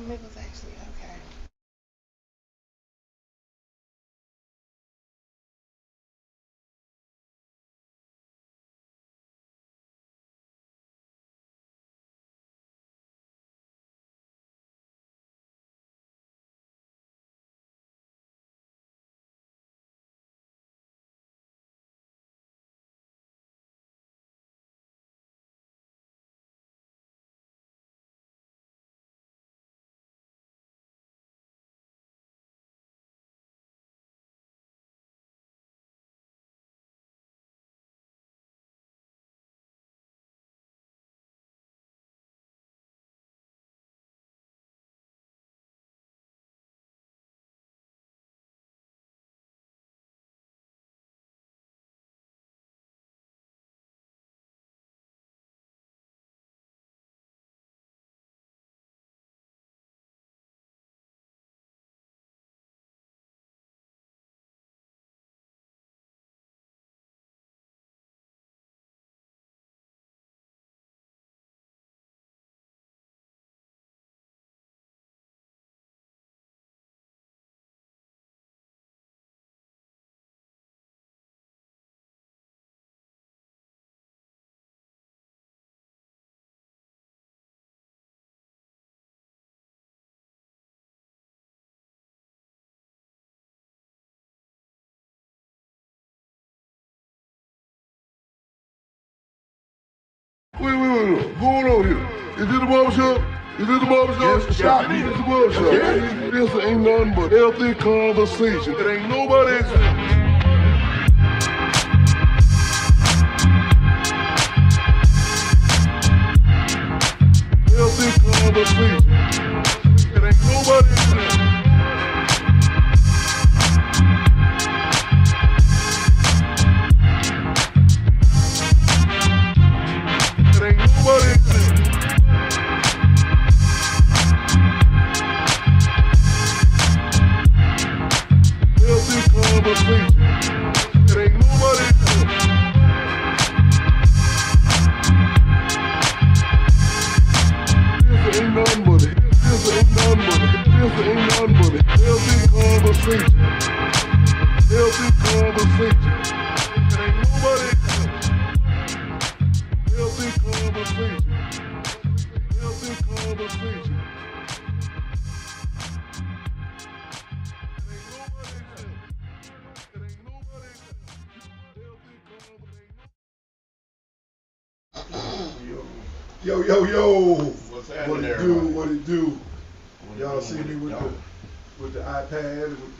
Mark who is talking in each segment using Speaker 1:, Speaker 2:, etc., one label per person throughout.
Speaker 1: It was actually okay.
Speaker 2: Wait. What's going on here? Is this the barbershop? Is this the barbershop?
Speaker 3: Yes, shop.
Speaker 2: This is the barbershop.
Speaker 3: Yes.
Speaker 2: This ain't nothing but healthy conversation. It ain't nobody. Healthy conversation. It ain't nobody.
Speaker 3: Yo.
Speaker 4: What's happening there?
Speaker 3: What it do? Y'all see me with the iPad, with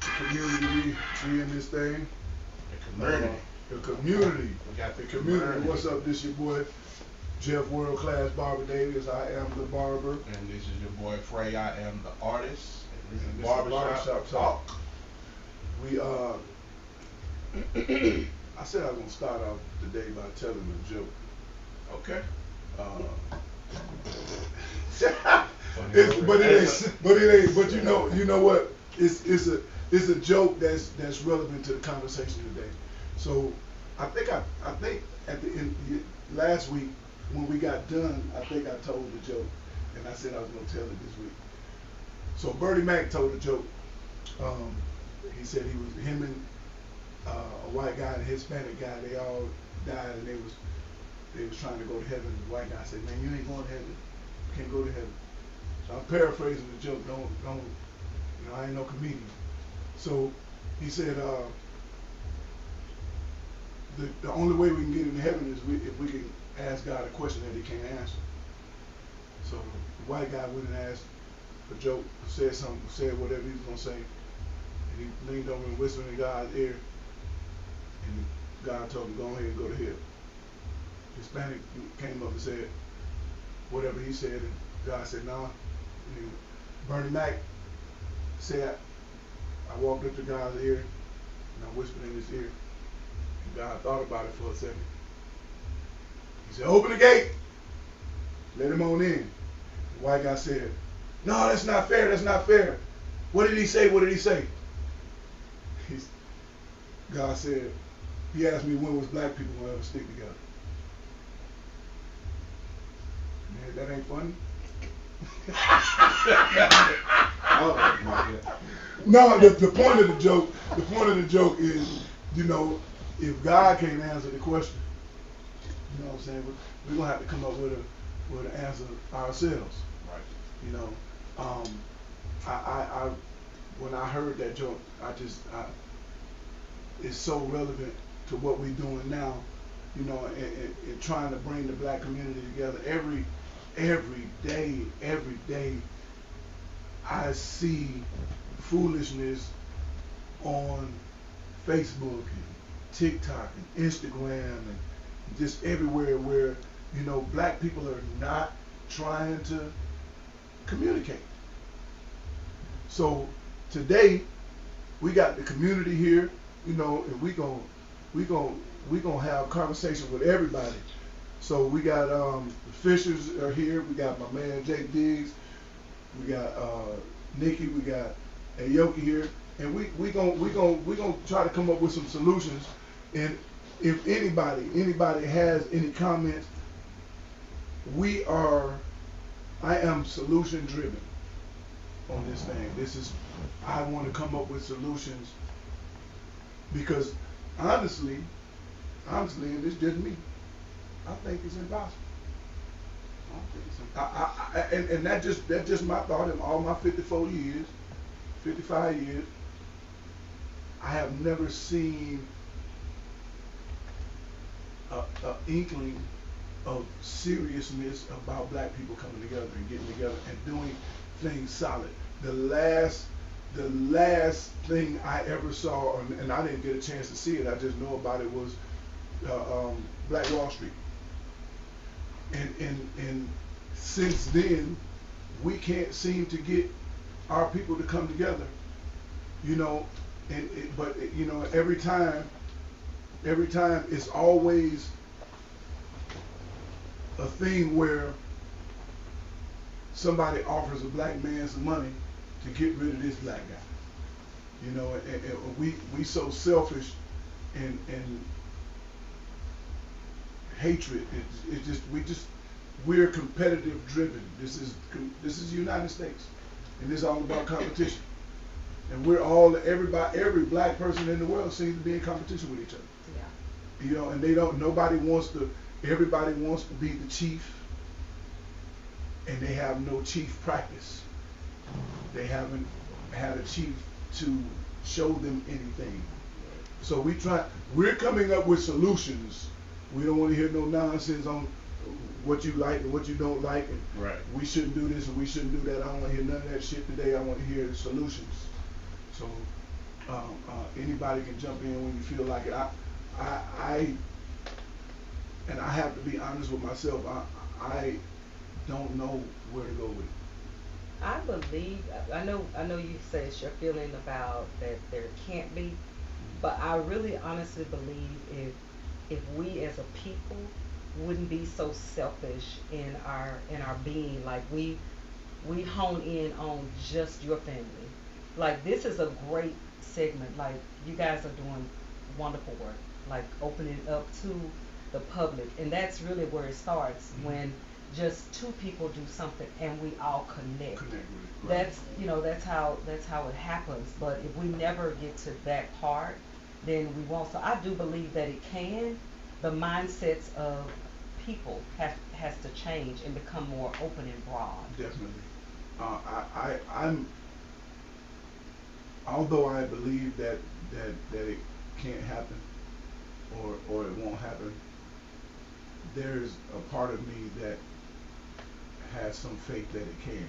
Speaker 3: the community, we in this thing.
Speaker 4: The community.
Speaker 3: The community.
Speaker 4: We got the
Speaker 3: community.
Speaker 4: community.
Speaker 3: What's up? This your boy, Jeff World Class Barber Davis. I am the barber.
Speaker 4: And this is your boy Frey. I am the artist. And this is
Speaker 3: This
Speaker 4: Barbershop Talk.
Speaker 3: We I said I was gonna start off the day by telling a joke.
Speaker 4: Okay.
Speaker 3: But it ain't. But you know what? It's a joke that's relevant to the conversation today. So I think at the end last week when we got done, I think I told the joke, and I said I was gonna tell it this week. So Bertie Mac told a joke. He said him and a white guy and a Hispanic guy. They all died, and they was trying to go to heaven. The white guy said, "Man, you ain't going to heaven. You can't go to heaven." So I'm paraphrasing the joke. Don't. I ain't no comedian. So he said, the only way we can get into heaven is if we can ask God a question that He can't answer. So the white guy went and asked a joke, said whatever he was gonna say, and he leaned over and whispered in God's ear, and God told him, "Go ahead and go to hell." Hispanic came up and said whatever he said, and God said, "Nah." And Bernie Mac said, I walked up to God's ear and I whispered in his ear, and God thought about it for a second. He said, "Open the gate, let him on in." The white guy said, "No, that's not fair. That's not fair." What did he say? What did he say? God said, he asked me when was black people gonna ever stick together. Man, that ain't funny.
Speaker 4: Oh my God.
Speaker 3: No, the point of the joke is, you know, if God can't answer the question, you know what I'm saying, we're gonna have to come up with an answer ourselves.
Speaker 4: Right.
Speaker 3: You know, I when I heard that joke, it's so relevant to what we're doing now, you know, and trying to bring the black community together. Every day, I see foolishness on Facebook and TikTok and Instagram and just everywhere where, you know, black people are not trying to communicate. So today we got the community here, you know, and we gonna have a conversation with everybody. So we got the Fishers are here. We got my man Jake Diggs. We got Nikki. We got Aoki here, and we gonna try to come up with some solutions. And if anybody has any comments, I am solution driven on this thing. I want to come up with solutions because honestly, and it's just me, I think it's impossible. And that's just my thought. In all my 55 years, I have never seen a inkling of seriousness about black people coming together and getting together and doing things solid. The last thing I ever saw, and I didn't get a chance to see it, I just know about it, was Black Wall Street. And since then, we can't seem to get our people to come together, you know. But you know, every time it's always a thing where somebody offers a black man some money to get rid of this black guy, you know. And we so selfish and hatred. We're competitive driven. This is the United States, and this is all about competition. And every black person in the world seems to be in competition with each other. Yeah. You know, and everybody wants to be the chief, and they have no chief practice. They haven't had a chief to show them anything. So we're coming up with solutions. We don't want to hear no nonsense on what you like and what you don't like, and
Speaker 4: right. We
Speaker 3: shouldn't do this and we shouldn't do that. I don't want to hear none of that shit today. I want to hear solutions. So anybody can jump in when you feel like it. I have to be honest with myself. I don't know where to go with it.
Speaker 5: I believe, I know you say it's your feeling about that there can't be, but I really honestly believe if we as a people wouldn't be so selfish in our being, like we hone in on just your family. Like, this is a great segment. Like, you guys are doing wonderful work, like opening up to the public, and that's really where it starts, when just two people do something and we all connect.
Speaker 3: Right.
Speaker 5: That's how it happens. But if we never get to that part, then we won't. So I do believe that it can. The mindsets of people has to change and become more open and broad.
Speaker 3: Definitely. I'm although I believe that it can't happen or it won't happen, there's a part of me that has some faith that it can.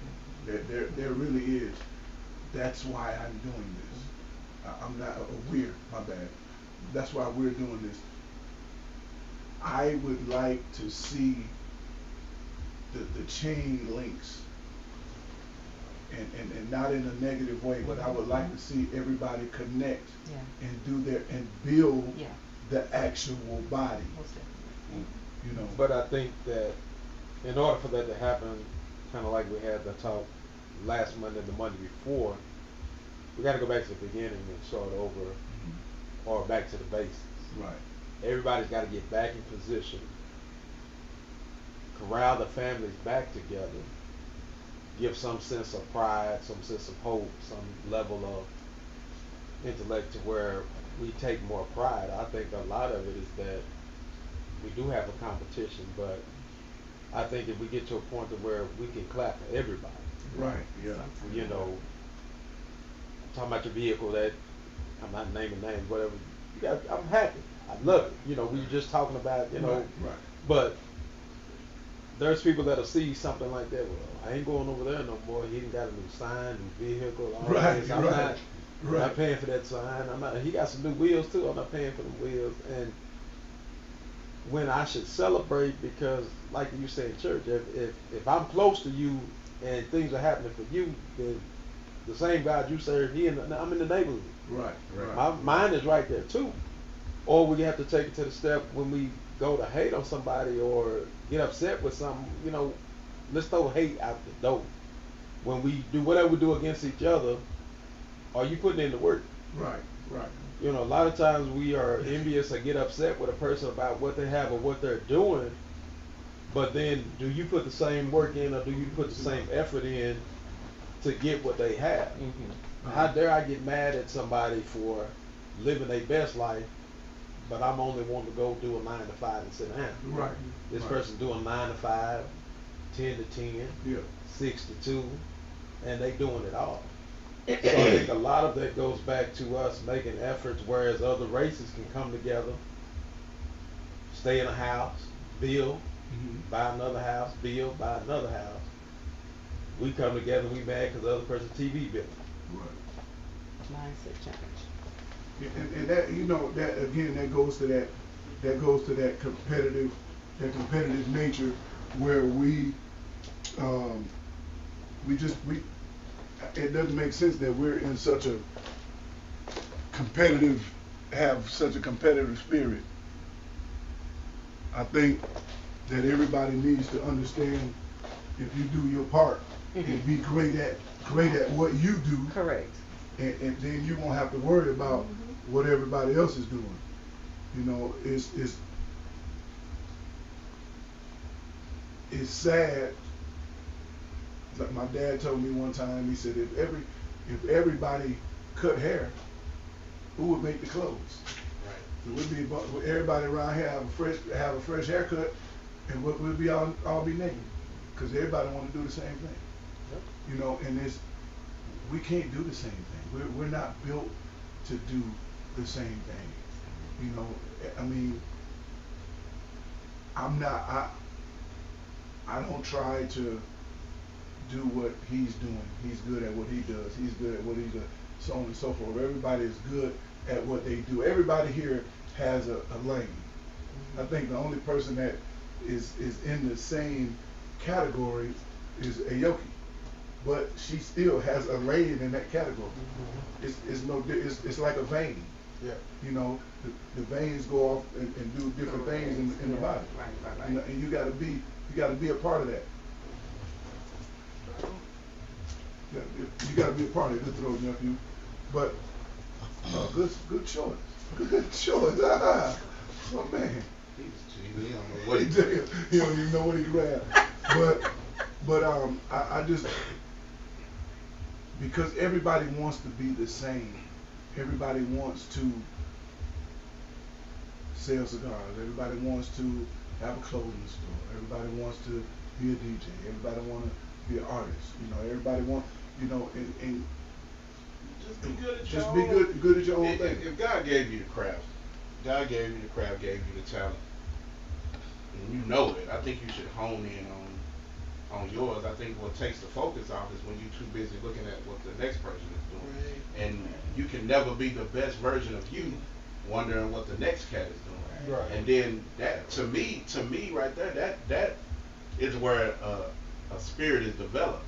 Speaker 3: There really is. That's why I'm doing this. I'm not my bad. That's why we're doing this. I would like to see the chain links, and not in a negative way, but I would like to see everybody connect and build the actual body. You know.
Speaker 6: But I think that in order for that to happen, kind of like we had the talk last Monday and the Monday before, we got to go back to the beginning and start over, or back to the basics.
Speaker 3: Right.
Speaker 6: Everybody's got to get back in position, corral the families back together, give some sense of pride, some sense of hope, some level of intellect to where we take more pride. I think a lot of it is that we do have a competition, but I think if we get to a point to where we can clap for everybody,
Speaker 3: Right. Yeah.
Speaker 6: you know, talking about your vehicle that I'm not naming names, whatever. You got, I'm happy. I love it. You know, we were just talking about, you know,
Speaker 3: Right.
Speaker 6: but there's people that'll see something like that. Well, I ain't going over there no more. He done got a new sign, new vehicle, all
Speaker 3: Right,
Speaker 6: this. I'm
Speaker 3: right,
Speaker 6: not paying for that sign. I'm not. He got some new wheels too. I'm not paying for the wheels. And when I should celebrate, because like you say in church, if I'm close to you and things are happening for you, then the same God you serve, I'm in the neighborhood.
Speaker 3: Right.
Speaker 6: Mine is right there too. Or we have to take it to the step when we go to hate on somebody or get upset with something, you know, let's throw hate out the door. When we do whatever we do against each other, are you putting in the work?
Speaker 3: Right.
Speaker 6: You know, a lot of times we are envious or get upset with a person about what they have or what they're doing, but then do you put the same work in or do you put the same effort in to get what they have?
Speaker 5: Mm-hmm.
Speaker 6: How dare I get mad at somebody for living their best life, but I'm only wanting to go do a 9 to 5 and sit down.
Speaker 3: Right.
Speaker 6: This
Speaker 3: Right.
Speaker 6: person doing 9 to 5, 10 to 10,
Speaker 3: Yeah.
Speaker 6: 6 to 2, and they doing it all. So I think a lot of that goes back to us making efforts, whereas other races can come together, stay in a house, build, buy another house, build, buy another house. We come together, we mad because the other person's TV bill.
Speaker 3: Right.
Speaker 5: Mindset change.
Speaker 3: And that, you know, that again, that goes to that competitive nature where it doesn't make sense that we're in such a have such a competitive spirit. I think that everybody needs to understand, if you do your part and be great at what you do,
Speaker 5: Correct.
Speaker 3: and then you won't have to worry about what everybody else is doing. You know, it's sad. Like my dad told me one time, he said, if everybody cut hair, who would make the clothes? Right. It would be everybody around here have a fresh haircut, and we'd be all be naked, because everybody want to do the same thing.
Speaker 6: Yep.
Speaker 3: You know, and we can't do the same thing. We're not built to do the same thing. You know, I mean, I don't try to do what he's doing. He's good at what he does. He's good at what he does. So on and so forth. Everybody is good at what they do. Everybody here has a lane. I think the only person that is in the same category is Aoki, but she still has a lane in that category. It's like a vein.
Speaker 6: Yeah.
Speaker 3: You know, the veins go off and do different things in the body.
Speaker 5: Right.
Speaker 3: You know, and you gotta be a part of that. Yeah, you gotta be a part of it. Good throw, nephew. But good choice. Good choice. Oh man.
Speaker 4: He don't know what
Speaker 3: He did. He don't even know what he grabbed. But I just, because everybody wants to be the same. Everybody wants to sell cigars. Everybody wants to have a clothing store. Everybody wants to be a DJ. Everybody want to be an artist. You know, everybody want, you know, and
Speaker 4: Just be good at
Speaker 3: just
Speaker 4: your
Speaker 3: be
Speaker 4: own.
Speaker 3: good at your own
Speaker 4: If
Speaker 3: thing.
Speaker 4: God gave you the craft, God gave you the craft, gave you the talent, and you know it, I think you should hone in on yours. I think what takes the focus off is when you're too busy looking at what the next person is doing.
Speaker 1: Right.
Speaker 4: And you can never be the best version of you wondering what the next cat is doing.
Speaker 6: Right.
Speaker 4: And then that, to me right there, that is where a spirit is developed.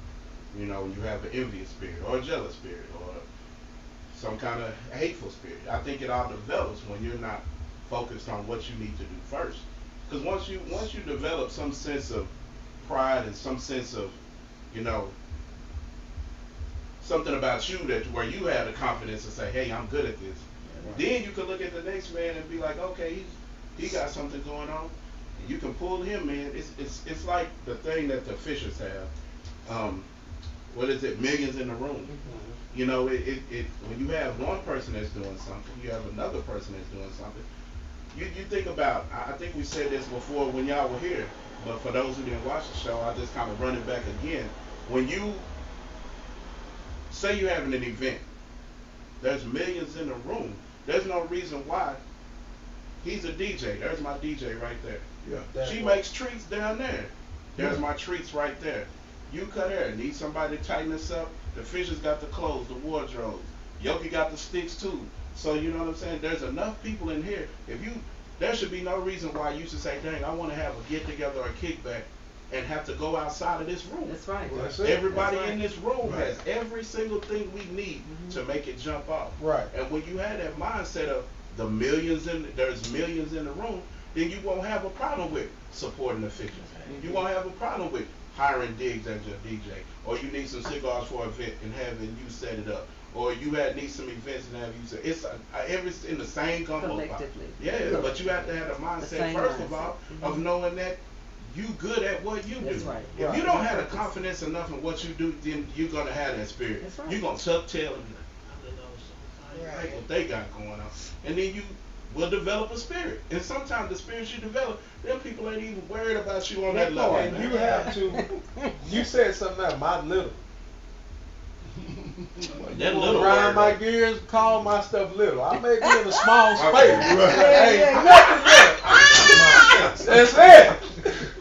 Speaker 4: You know, you have an envious spirit or a jealous spirit or some kind of hateful spirit. I think it all develops when you're not focused on what you need to do first. Because once you develop some sense of pride and some sense of, you know, something about you that where you have the confidence to say, hey, I'm good at this.
Speaker 3: Right.
Speaker 4: Then you can look at the next man and be like, okay, he got something going on, and you can pull him in. It's like the thing that the fishers have. what is it, millions in the room. You know, it when you have one person that's doing something, you have another person that's doing something. You think about, I think we said this before when y'all were here, but for those who didn't watch the show, I'll just kind of run it back again. When you say you're having an event, there's millions in the room. There's no reason why. He's a DJ. There's my DJ right there.
Speaker 3: Yeah.
Speaker 4: She makes treats down there. There's my treats right there. You cut hair. Need somebody to tighten this up. The Fishers got the clothes, the wardrobe. Yogi got the sticks too. So you know what I'm saying? There's enough people in here. There should be no reason why you should say, dang, I want to have a get together or a kickback and have to go outside of this room.
Speaker 5: That's right.
Speaker 3: Well, that's
Speaker 4: Everybody
Speaker 5: That's right.
Speaker 4: in this room
Speaker 3: Right.
Speaker 4: has every single thing we need to make it jump off.
Speaker 6: Right.
Speaker 4: And when you have that mindset of there's millions in the room, then you won't have a problem with supporting the Fishers. You won't have a problem with hiring Diggs as your DJ, or you need some cigars for an event and having you set it up, or you need some events and have you set. It's every in the same gumbo pot.
Speaker 5: Collectively.
Speaker 4: Yeah, but you have to have the mindset
Speaker 5: same
Speaker 4: first of all
Speaker 5: mindset.
Speaker 4: of knowing that you good at what you
Speaker 5: That's
Speaker 4: do.
Speaker 5: right.
Speaker 4: If
Speaker 5: Right.
Speaker 4: you don't have the
Speaker 5: Purpose.
Speaker 4: confidence enough in what you do, then you're gonna have that spirit.
Speaker 5: That's right.
Speaker 4: You're gonna tuck tail and be like, I like
Speaker 1: Right.
Speaker 4: what they got going on, and then you will develop a spirit. And sometimes the spirits you develop, them people ain't even worried about you on that level.
Speaker 6: And you have to. You said something else. My little.
Speaker 4: That
Speaker 6: You
Speaker 4: little
Speaker 6: grind
Speaker 4: word,
Speaker 6: my gears, call my stuff little. I may be in a small space.
Speaker 4: Right.
Speaker 6: Hey, ain't nothing there. That's it.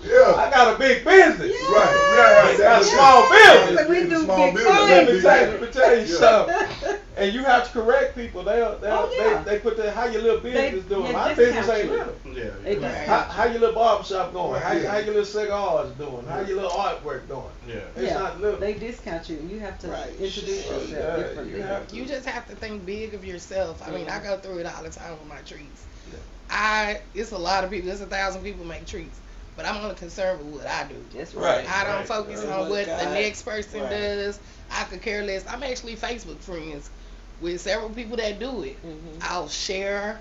Speaker 3: Yeah.
Speaker 6: I got a big business.
Speaker 3: Right.
Speaker 6: I got a small business.
Speaker 5: So we do
Speaker 3: Small
Speaker 5: big
Speaker 3: business.
Speaker 5: things.
Speaker 6: Let me tell you
Speaker 3: Yeah.
Speaker 6: something. And you have to correct people.
Speaker 5: Oh, yeah.
Speaker 6: They put that, how your little business doing?
Speaker 5: yeah,
Speaker 6: My
Speaker 5: discount
Speaker 6: business ain't
Speaker 5: you.
Speaker 6: little.
Speaker 4: Yeah.
Speaker 5: They
Speaker 1: Right.
Speaker 5: just
Speaker 6: How your little barbershop going?
Speaker 3: Right.
Speaker 6: How your little cigars doing? How your little artwork doing?
Speaker 4: Yeah.
Speaker 6: It's not little.
Speaker 5: they discount you, and you have to
Speaker 1: Right.
Speaker 5: introduce yourself
Speaker 6: Yeah,
Speaker 5: differently.
Speaker 6: you have to.
Speaker 1: You just have to think big of yourself. I mean, I
Speaker 5: Mhm.
Speaker 1: go through it all the time with my treats.
Speaker 6: Yeah.
Speaker 1: It's a lot of people. It's 1,000 people make treats, but I'm only concerned with what I do.
Speaker 5: That's
Speaker 6: Right.
Speaker 1: I don't
Speaker 4: Right.
Speaker 1: focus
Speaker 6: Right.
Speaker 1: on what the
Speaker 6: God.
Speaker 1: next person
Speaker 6: Right.
Speaker 1: does. I could care less. I'm actually Facebook friends with several people that do it.
Speaker 5: Mhm.
Speaker 1: I'll share.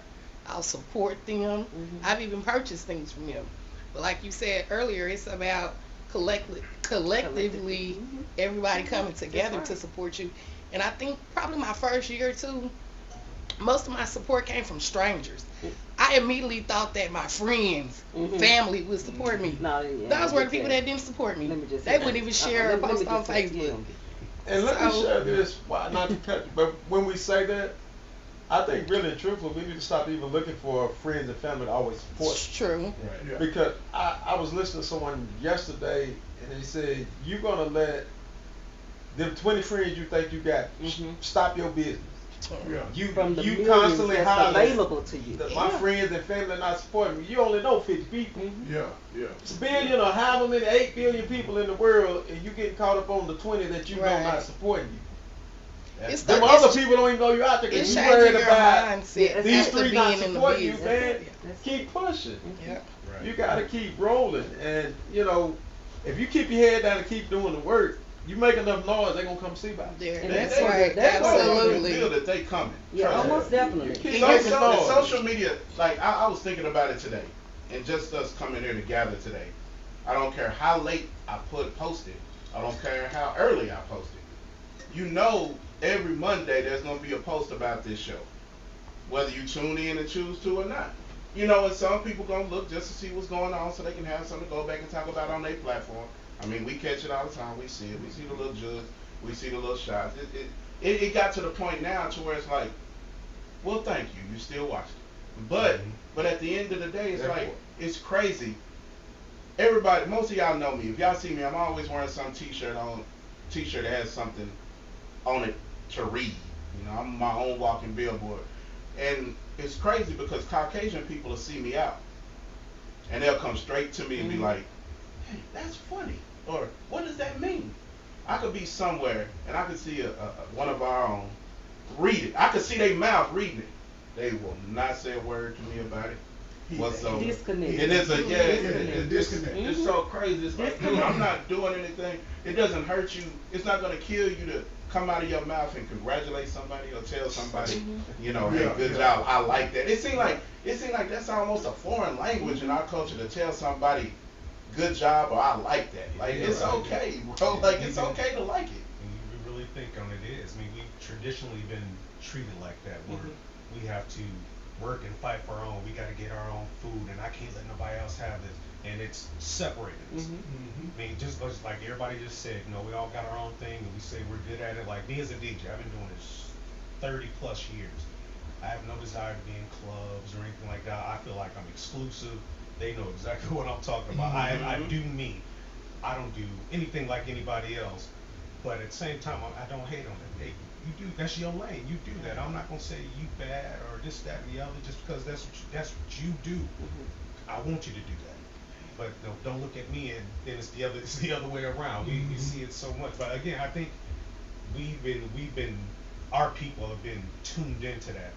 Speaker 1: I'll support them.
Speaker 5: Mhm.
Speaker 1: I've even purchased things from them. But like you said earlier, it's about collectively
Speaker 5: Mhm.
Speaker 1: everybody coming together
Speaker 5: right.
Speaker 1: to support you. And I think probably my first year or two, most of my support came from strangers. I immediately thought that my friends,
Speaker 5: Mhm.
Speaker 1: family would support me.
Speaker 5: No, yeah,
Speaker 1: Those were the
Speaker 5: just
Speaker 1: people
Speaker 5: say-
Speaker 1: that didn't support me.
Speaker 5: Let me just
Speaker 1: They
Speaker 5: say-
Speaker 1: wouldn't even share a
Speaker 5: let me
Speaker 1: post
Speaker 5: just
Speaker 1: on
Speaker 5: say,
Speaker 1: Facebook.
Speaker 5: yeah.
Speaker 6: And let me
Speaker 1: So-
Speaker 6: share this, why not to cut you, but when we say that, I think really and truthfully, we need to stop even looking for friends and family to always support.
Speaker 1: It's true.
Speaker 4: Right.
Speaker 3: Yeah.
Speaker 6: Because I was listening to someone yesterday, and they said, you're going to let them 20 friends you think you got
Speaker 5: Mhm.
Speaker 6: stop your business.
Speaker 3: Yeah.
Speaker 6: You
Speaker 5: From the
Speaker 6: you
Speaker 5: millions
Speaker 6: constantly
Speaker 5: that's
Speaker 6: holler,
Speaker 5: available to you.
Speaker 6: my friends and family not supporting me. You only know 50 people.
Speaker 5: Mhm.
Speaker 3: Yeah.
Speaker 6: It's a billion or however many, 8 billion people in the world, and you getting caught up on the 20 that you know
Speaker 1: Right.
Speaker 6: not supporting you.
Speaker 1: It's
Speaker 6: Them
Speaker 1: the-
Speaker 6: other
Speaker 1: it's-
Speaker 6: people don't even know you out there
Speaker 1: It's
Speaker 6: because you
Speaker 1: changing
Speaker 6: worried
Speaker 1: your
Speaker 6: about
Speaker 1: mindset.
Speaker 6: these
Speaker 1: after
Speaker 6: three not
Speaker 1: being in the
Speaker 6: supporting you,
Speaker 1: business.
Speaker 6: man.
Speaker 5: That's-
Speaker 6: Keep pushing.
Speaker 1: Yeah.
Speaker 4: Right.
Speaker 6: You gotta keep rolling, and you know, if you keep your head down and keep doing the work, you make enough noise, they gonna come see about you.
Speaker 1: Yeah,
Speaker 5: And
Speaker 1: that's
Speaker 5: that's
Speaker 1: right.
Speaker 5: what-
Speaker 1: Absolutely.
Speaker 4: Feel that they coming.
Speaker 5: Yeah,
Speaker 4: Trust me.
Speaker 5: almost definitely.
Speaker 6: You keep
Speaker 4: So,
Speaker 6: making
Speaker 4: so,
Speaker 6: noise.
Speaker 4: social media, like I was thinking about it today, and just us coming here to gather today. I don't care how late I post it. I don't care how early I post it. You know, every Monday there's gonna be a post about this show, whether you tune in and choose to or not. You know, and some people gonna look just to see what's going on, so they can have something to go back and talk about on their platform. I mean, we catch it all the time. We see it. We see the little jugs. We see the little shots. It got to the point now to where it's like, well, thank you. You still watched it. But at the end of the day, it's like, it's crazy. Everybody, most of y'all know me. If y'all see me, I'm always wearing some t-shirt that has something on it to read. You know, I'm my own walking billboard. And it's crazy because Caucasian people will see me out. And they'll come straight to me and be like, hey, that's funny. Or, what does that mean? I could be somewhere and I could see one of our own read it. I could see their mouth reading it. They will not say a word to me about it whatsoever.
Speaker 5: Disconnect.
Speaker 4: And it's a
Speaker 3: Disconnect.
Speaker 4: it's so crazy. It's like, dude, I'm not doing anything. It doesn't hurt you. It's not gonna kill you to come out of your mouth and congratulate somebody or tell somebody, you know, hey,
Speaker 3: Yeah,
Speaker 4: good
Speaker 3: yeah.
Speaker 4: job. I like that. It seemed like that's almost a foreign language in our culture to tell somebody good job or I like that. Like it's okay, bro. Like it's okay to like it.
Speaker 7: think on it is. I mean, we've traditionally been treated like that, where we have to work and fight for our own. We got to get our own food, and I can't let nobody else have this. And it's separated us. I mean, just like everybody just said, you know, we all got our own thing, and we say we're good at it. Like me as a DJ, I've been doing this 30 plus years. I have no desire to be in clubs or anything like that. I feel like I'm exclusive. They know exactly what I'm talking about. I do me. I don't do anything like anybody else. But at the same time, I don't hate on it. Hey, you do, that's your lane. You do that. I'm not gonna say you bad or this, that, and the other just because that's what you do. I want you to do that. But no, don't look at me and then it's the other way around. We see it so much. But again, I think we've been our people have been tuned into that.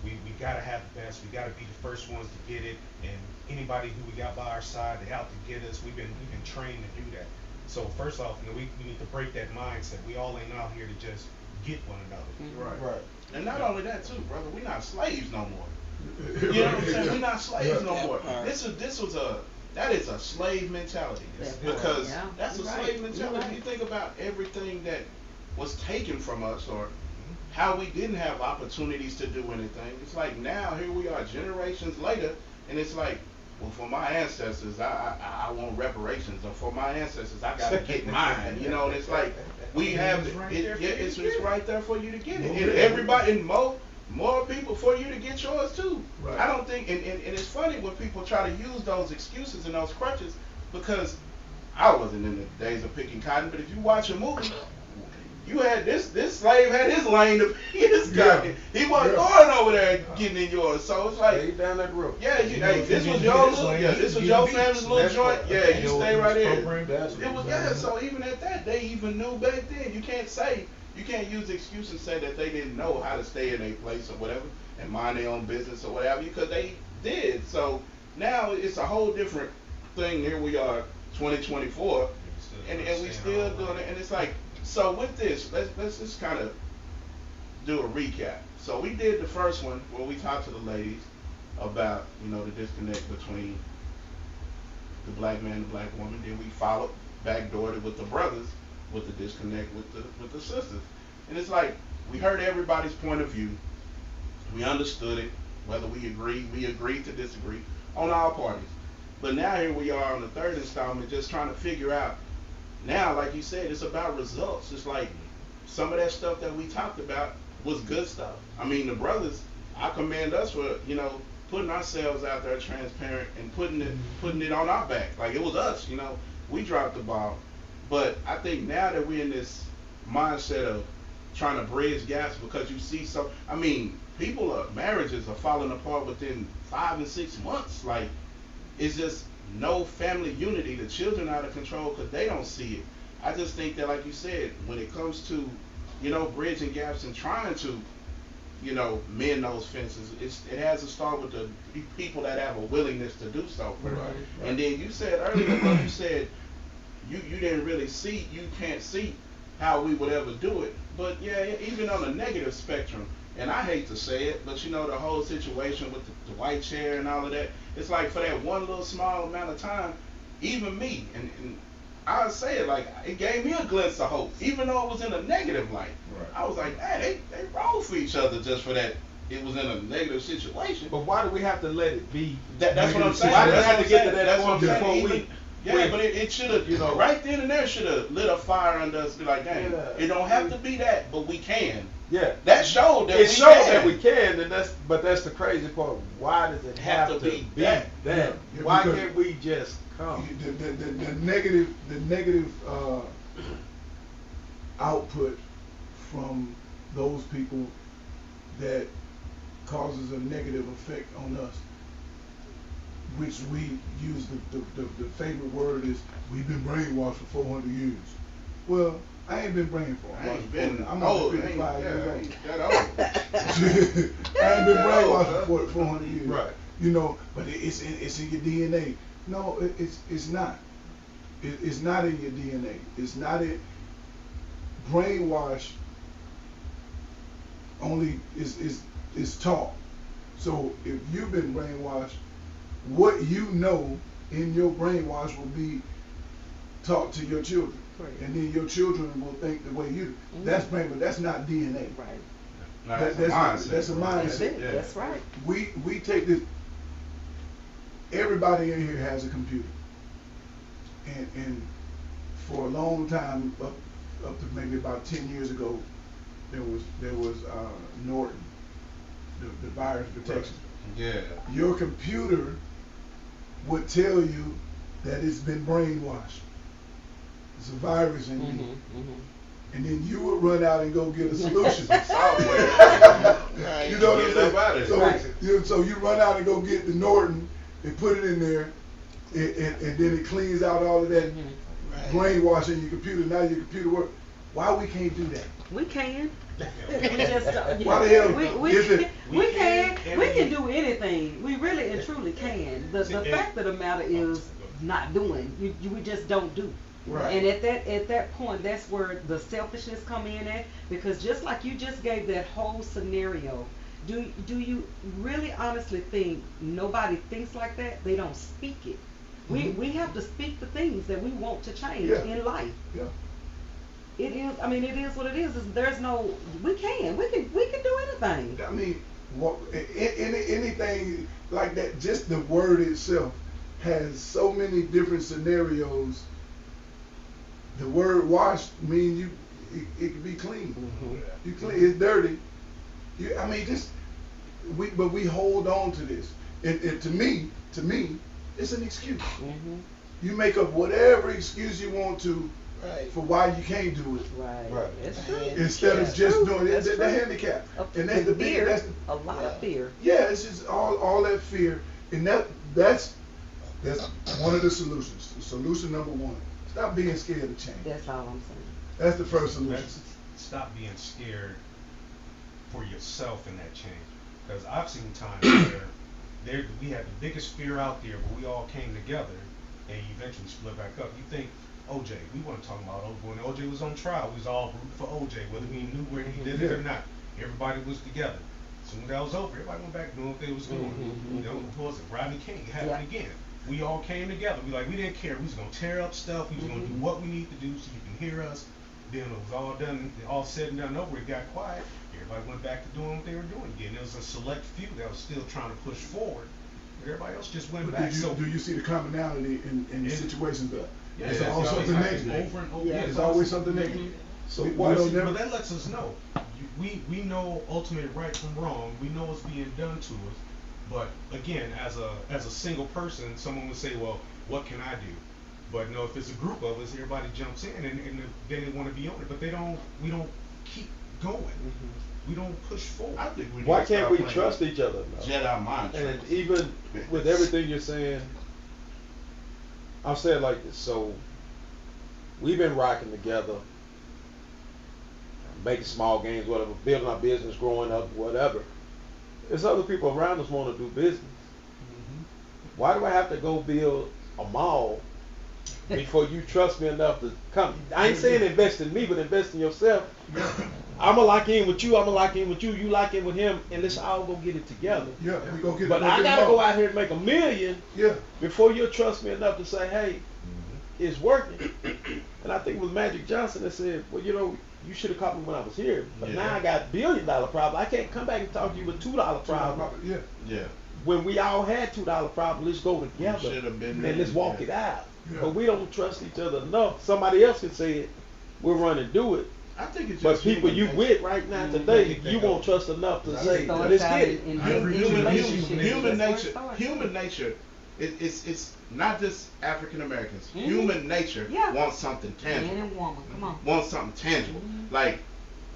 Speaker 7: We gotta have the best. We gotta be the first ones to get it. And anybody who we got by our side, they out to get us. We've been trained to do that. So first off, you know, we need to break that mindset. We all ain't out here to just get one another.
Speaker 4: Right. And not only that too, brother, we're not slaves no more. You know what I'm saying? We're not slaves no more. That is a slave mentality. Because that's a slave mentality. If you think about everything that was taken from us or how we didn't have opportunities to do anything, it's like now here we are generations later, and it's like, well, for my ancestors, I want reparations, or for my ancestors, I gotta get mine. You know, and it's like we have it's right there for you to get it. And everybody, and more people for you to get yours too. Right. I don't think, and it's funny when people try to use those excuses and those crutches, because I wasn't in the days of picking cotton, but if you watch a movie, you had this slave had his lane to pick his cotton. He wasn't going over there getting in yours. So it's like,
Speaker 6: stay down that road.
Speaker 4: Yeah, this was your little, this was your family's little joint. Yeah, you stay right here. So even at that, they even knew back then. You can't use the excuse and say that they didn't know how to stay in their place or whatever and mind their own business or whatever, because they did. So now it's a whole different thing. Here we are, 2024, and we still doing it. And it's like, so with this, let's just kind of do a recap. So we did the first one where we talked to the ladies about, you know, the disconnect between the black man and the black woman. Then we followed, backdoored it with the brothers, with the disconnect with the sisters. And it's like, we heard everybody's point of view. We understood it. Whether we agreed to disagree on all parties. But now here we are on the third installment, just trying to figure out. Now, like you said, it's about results. It's like some of that stuff that we talked about was good stuff. I mean, the brothers, I commend us for, you know, putting ourselves out there transparent and putting it on our back. Like, it was us, you know. We dropped the ball. But I think now that we're in this mindset of trying to bridge gaps, because you see I mean, marriages are falling apart within 5 and 6 months. Like, it's just no family unity. The children are out of control because they don't see it. I just think that, like you said, when it comes to, you know, bridging gaps and trying to, you know, mend those fences, it has to start with the people that have a willingness to do so. Right. And then you said earlier, you said you didn't really see, you can't see how we would ever do it. But yeah, even on the negative spectrum, and I hate to say it, but you know, the whole situation with the white chair and all of that, it's like for that one little small amount of time, even me, and I would say it like, it gave me a glimpse of hope, even though it was in a negative light. Right. I was like, hey, they roll for each other just for that. It was in a negative situation.
Speaker 6: But why do we have to let it be?
Speaker 4: That's what I'm saying.
Speaker 6: Why do we have to get to that point
Speaker 4: before we? Yeah, but it should have, you know, right then and there should have lit a fire under us. Be like, dang, it don't have to be that, but we can.
Speaker 6: Yeah,
Speaker 4: that showed that
Speaker 6: we can, and that's the crazy part. Why does it have to be that? Yeah, why can't we just come?
Speaker 3: The negative output from those people that causes a negative effect on us, which we use the favorite word is, we've been brainwashed for 400 years. Well, I ain't been brainwashed. I'm over 55 years old. I ain't been brainwashed for 400 years.
Speaker 6: Right.
Speaker 3: You know, but it's in your DNA. No, it's not. It's not in your DNA. It's not it. Brainwash only is taught. So if you've been brainwashed, what you know in your brainwash will be taught to your children.
Speaker 5: Correct.
Speaker 3: and then your children will think the way you do. That's maybe that's not DNA.
Speaker 5: Right.
Speaker 4: No,
Speaker 3: That's
Speaker 4: that's a mindset.
Speaker 3: that's a mindset.
Speaker 5: That's it.
Speaker 4: Yeah.
Speaker 5: That's right.
Speaker 3: We take this. Everybody in here has a computer, and for a long time, up to maybe about 10 years ago, there was Norton, the virus protection.
Speaker 4: Yeah.
Speaker 3: Your computer would tell you that it's been brainwashed. It's a virus in you. And then you would run out and go get a solution.
Speaker 4: Software.
Speaker 3: You know what I'm
Speaker 4: Get
Speaker 3: saying?
Speaker 4: up out of
Speaker 3: So,
Speaker 4: it.
Speaker 3: so you run out and go get the Norton and put it in there, and then it cleans out all of that brainwashing your computer. Now your computer works. Why we can't do that?
Speaker 5: We can. We just don't.
Speaker 3: Why the hell
Speaker 5: we
Speaker 3: is it?
Speaker 5: We can.
Speaker 7: and
Speaker 5: We can do anything. We really and truly can. The fact of the matter is not doing. We just don't do.
Speaker 3: Right.
Speaker 5: And at that point, that's where the selfishness come in at, because just like you just gave that whole scenario, do you really honestly think nobody thinks like that? They don't speak it. We have to speak the things that we want to change in life.
Speaker 3: Yeah.
Speaker 5: It is. I mean, it is what it is. There's no. We can do anything.
Speaker 3: I mean, anything like that. Just the word itself has so many different scenarios. The word wash means it can be clean. You clean. It's dirty. I mean, but we hold on to this. And to me, it's an excuse. You make up whatever excuse you want to for why you can't do it.
Speaker 5: Right. It's true.
Speaker 3: Instead of just doing it,
Speaker 5: That's
Speaker 3: the
Speaker 5: true.
Speaker 3: handicap. And that's the big.
Speaker 5: Fear.
Speaker 3: That's
Speaker 5: A lot of fear.
Speaker 3: yeah. It's just all that fear, and that's one of the solutions. Solution number one: stop being scared of change.
Speaker 5: That's all I'm saying.
Speaker 3: That's the first solution.
Speaker 7: Stop being scared for yourself in that change. Because I've seen times where we had the biggest fear out there, but we all came together and eventually split back up. You think OJ, we want to talk about OJ. When OJ was on trial, we was all rooting for OJ, whether we knew where he did it or not. Everybody was together. Soon as that was over, everybody went back doing what they was doing. You know, it was Rodney King, it happened again. We all came together. We didn't care. We was gonna tear up stuff. We was gonna do what we need to do so you can hear us. Then it was all done, all said and done over. It got quiet. Everybody went back to doing what they were doing again. There was a select few that was still trying to push forward. Everybody else just went
Speaker 3: But
Speaker 7: back.
Speaker 3: do you see the commonality in situations?
Speaker 7: Yeah,
Speaker 3: It's always something negative.
Speaker 7: over and over.
Speaker 5: Yeah.
Speaker 3: It's always something negative.
Speaker 6: So
Speaker 3: Why don't
Speaker 7: But
Speaker 3: never?
Speaker 7: that lets us know. We know ultimate right from wrong. We know what's being done to us. But again, as a single person, someone would say, well, what can I do? But no, if it's a group of us, everybody jumps in and they want to be on it. But we don't keep going. We don't push forward.
Speaker 4: I think we
Speaker 6: Why
Speaker 4: need to
Speaker 6: can't
Speaker 4: start
Speaker 6: we
Speaker 4: playing
Speaker 6: trust each other?
Speaker 4: Jedi mind
Speaker 6: And
Speaker 4: tricks.
Speaker 6: even with everything you're saying, I'll say it like this. So we've been rocking together, making small gains, whatever, building our business, growing up, whatever. There's other people around us want to do business. Why do I have to go build a mall before you trust me enough to come? I ain't saying invest in me, but invest in yourself. I'm gonna lock in with you. I'm gonna lock in with you. You lock in with him, and let's all go get it together.
Speaker 3: Yeah, we gonna get.
Speaker 6: But I gotta go out here and make $1 million
Speaker 3: Yeah.
Speaker 6: before you trust me enough to say, hey, it's working. And I think it was Magic Johnson that said, well, you know, you should have caught me when I was here. But now I got $1 billion problem. I can't come back and talk to you with $2 problem.
Speaker 3: Yeah.
Speaker 4: Yeah.
Speaker 6: When we all had $2 problem, let's go together
Speaker 4: should have been
Speaker 6: and let's
Speaker 4: there,
Speaker 6: walk
Speaker 4: yeah.
Speaker 6: it out.
Speaker 3: Yeah.
Speaker 6: But we don't trust each other enough. Somebody else can say it. We'll run and do it.
Speaker 4: I think it's
Speaker 6: But
Speaker 4: just
Speaker 6: people you
Speaker 4: human
Speaker 6: with right now today, you won't trust enough to say,
Speaker 5: So
Speaker 6: let's
Speaker 5: it's out
Speaker 6: get it.
Speaker 5: in
Speaker 4: Human
Speaker 5: relationships.
Speaker 4: nature.
Speaker 5: That's where it starts.
Speaker 4: Human nature. It's not just African Americans. Human nature wants something tangible.
Speaker 5: Man and woman, come on.
Speaker 4: Wants something tangible. Like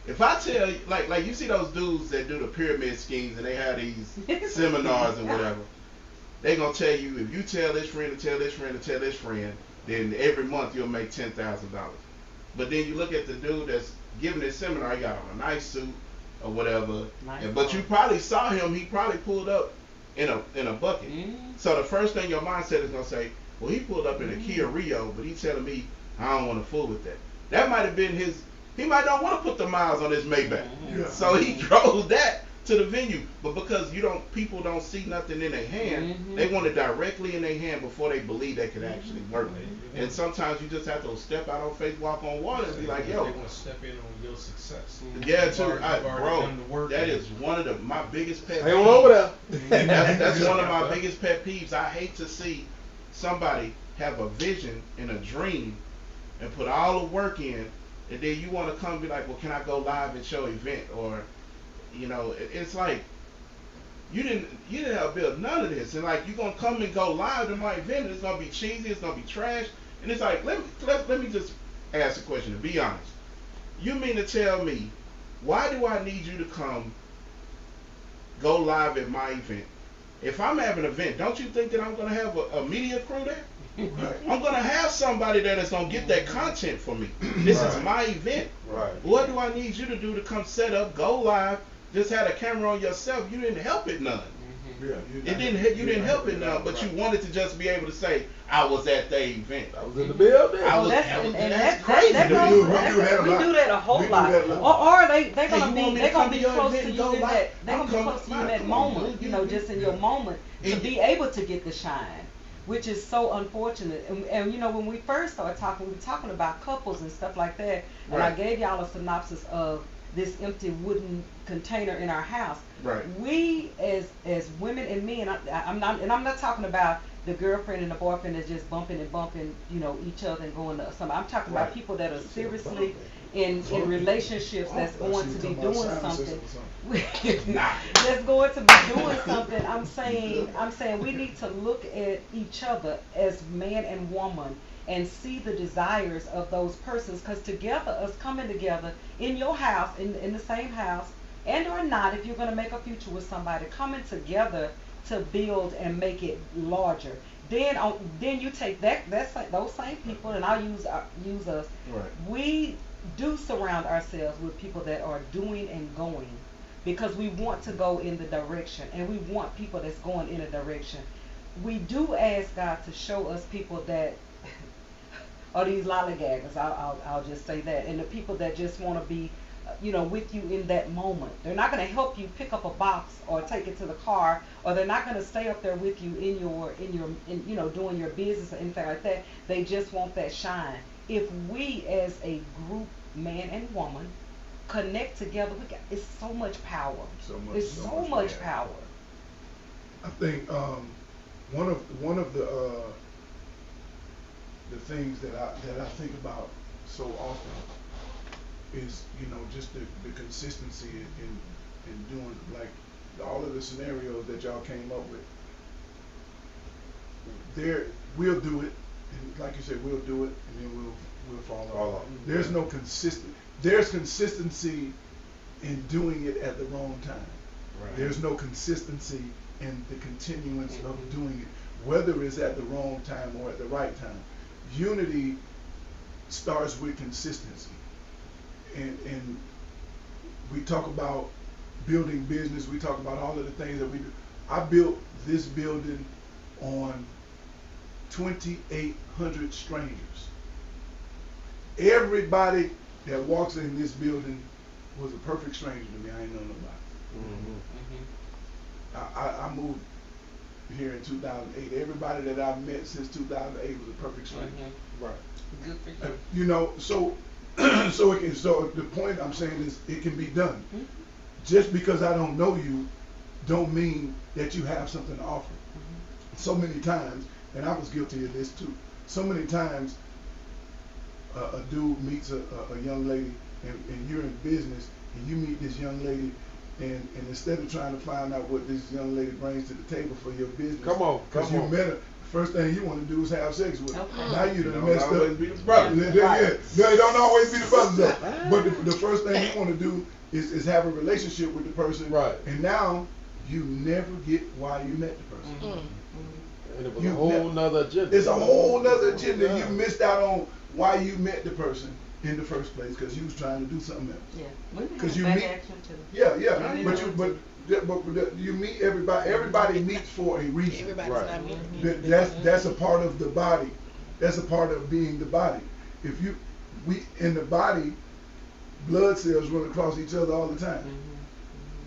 Speaker 4: if I tell you, like you see those dudes that do the pyramid schemes and they have these seminars and whatever. They gonna tell you if you tell this friend to tell this friend to tell this friend, then every month you'll make $10,000. But then you look at the dude that's giving this seminar. He got on a nice suit or whatever. But you probably saw him. He probably pulled up in a bucket. So the first thing your mindset is gonna say, well, he pulled up in a Kia Rio, but he's telling me I don't want to fool with that. That might have been his. He might not want to put the miles on his Maybach.
Speaker 3: Yeah.
Speaker 4: So he drove that to the venue. But because people don't see nothing in their hand, they want it directly in their hand before they believe they can actually work it. And sometimes you just have to step out on faith, walk on water, and be like, yo.
Speaker 7: They want to step in on your success.
Speaker 4: Yeah, too.
Speaker 7: You've already
Speaker 4: Bro,
Speaker 7: done the work.
Speaker 4: that is one of my biggest pet peeves.
Speaker 6: Hey, over there.
Speaker 4: That's one of my biggest pet peeves. I hate to see somebody have a vision and a dream and put all the work in, and then you want to come and be like, well, can I go live at your event? Or, you know, it's like, you didn't help build none of this. And like, you're going to come and go live to my event, and it's going to be cheesy, it's going to be trash. And it's like, let me just ask a question, to be honest. You mean to tell me, why do I need you to come go live at my event? If I'm having an event, don't you think that I'm going to have a media crew there?
Speaker 3: Right.
Speaker 4: I'm going to have somebody that is going to get that content for me. This is my event.
Speaker 6: Right.
Speaker 4: What do I need you to do to come set up, go live, just had a camera on yourself? You didn't help it none.
Speaker 3: Yeah,
Speaker 4: You didn't help it none, but you wanted to just be able to say, I was at the event.
Speaker 6: I was in the building.
Speaker 4: That's crazy.
Speaker 5: We do that a whole lot. Or they're gonna be close to you in that. They're gonna be close to you in that moment. You know, just in your moment to be able to get the shine, which is so unfortunate. And you know, when we first started talking, we were talking about couples and stuff like that. And I gave y'all a synopsis of this empty wooden container in our house.
Speaker 4: Right.
Speaker 5: We as women and men, I'm not talking about the girlfriend and the boyfriend that's just bumping, you know, each other and going to something. I'm talking about people that are seriously in relationships that's going to be doing something. That's going to be doing something. I'm saying we need to look at each other as man and woman and see the desires of those persons, because together, us coming together in your house, in the same house, and or not, if you're going to make a future with somebody, coming together to build and make it larger. Then you take those same people, and I'll use us.
Speaker 4: Right.
Speaker 5: We do surround ourselves with people that are doing and going, because we want to go in the direction, and we want people that's going in a direction. We do ask God to show us people that are these lollygaggers. I'll just say that, and the people that just want to be, you know, with you in that moment. They're not going to help you pick up a box or take it to the car, or they're not going to stay up there with you in you know, doing your business or anything like that. They just want that shine. If we as a group, man and woman, connect together, it's so much power. It's so much power.
Speaker 3: I think one of the things that I think about so often is, you know, just the consistency in doing, like, all of the scenarios that y'all came up with. We'll do it, and like you said, we'll do it, and then we'll fall off. There's no there's consistency in doing it at the wrong time.
Speaker 4: Right.
Speaker 3: There's no consistency in the continuance of doing it, whether it's at the wrong time or at the right time. Unity starts with consistency. And we talk about building business, we talk about all of the things that we do. I built this building on 2,800 strangers. Everybody that walks in this building was a perfect stranger to me. I ain't know nobody. I moved here in 2008. Everybody that I've met since 2008 was a perfect stranger.
Speaker 6: Right.
Speaker 1: Good for you.
Speaker 3: You know, so the point I'm saying is it can be done. Just because I don't know you, don't mean that you have something to offer. So many times, and I was guilty of this too. So many times, a dude meets a young lady, and you're in business, and you meet this young lady, and instead of trying to find out what this young lady brings to the table for your business, because you met her, first thing you want to do is have sex with her.
Speaker 5: Okay.
Speaker 3: Now you done
Speaker 4: Don't
Speaker 3: messed
Speaker 4: always
Speaker 3: up.
Speaker 4: be the brother.
Speaker 3: Yeah, they don't always be the brothers though. But the first thing you want to do is have a relationship with the person.
Speaker 6: Right.
Speaker 3: And now you never get why you met the person.
Speaker 6: And it was a whole nother agenda.
Speaker 3: It's a whole nother agenda. You missed out on why you met the person in the first place, because you was trying to do something else.
Speaker 5: Yeah.
Speaker 3: Because you meet. Yeah. But you meet everybody. Everybody meets for a reason.
Speaker 1: Everybody's
Speaker 6: Right.
Speaker 1: not meeting.
Speaker 3: That's a part of the body. That's a part of being the body. We in the body, blood cells run across each other all the time.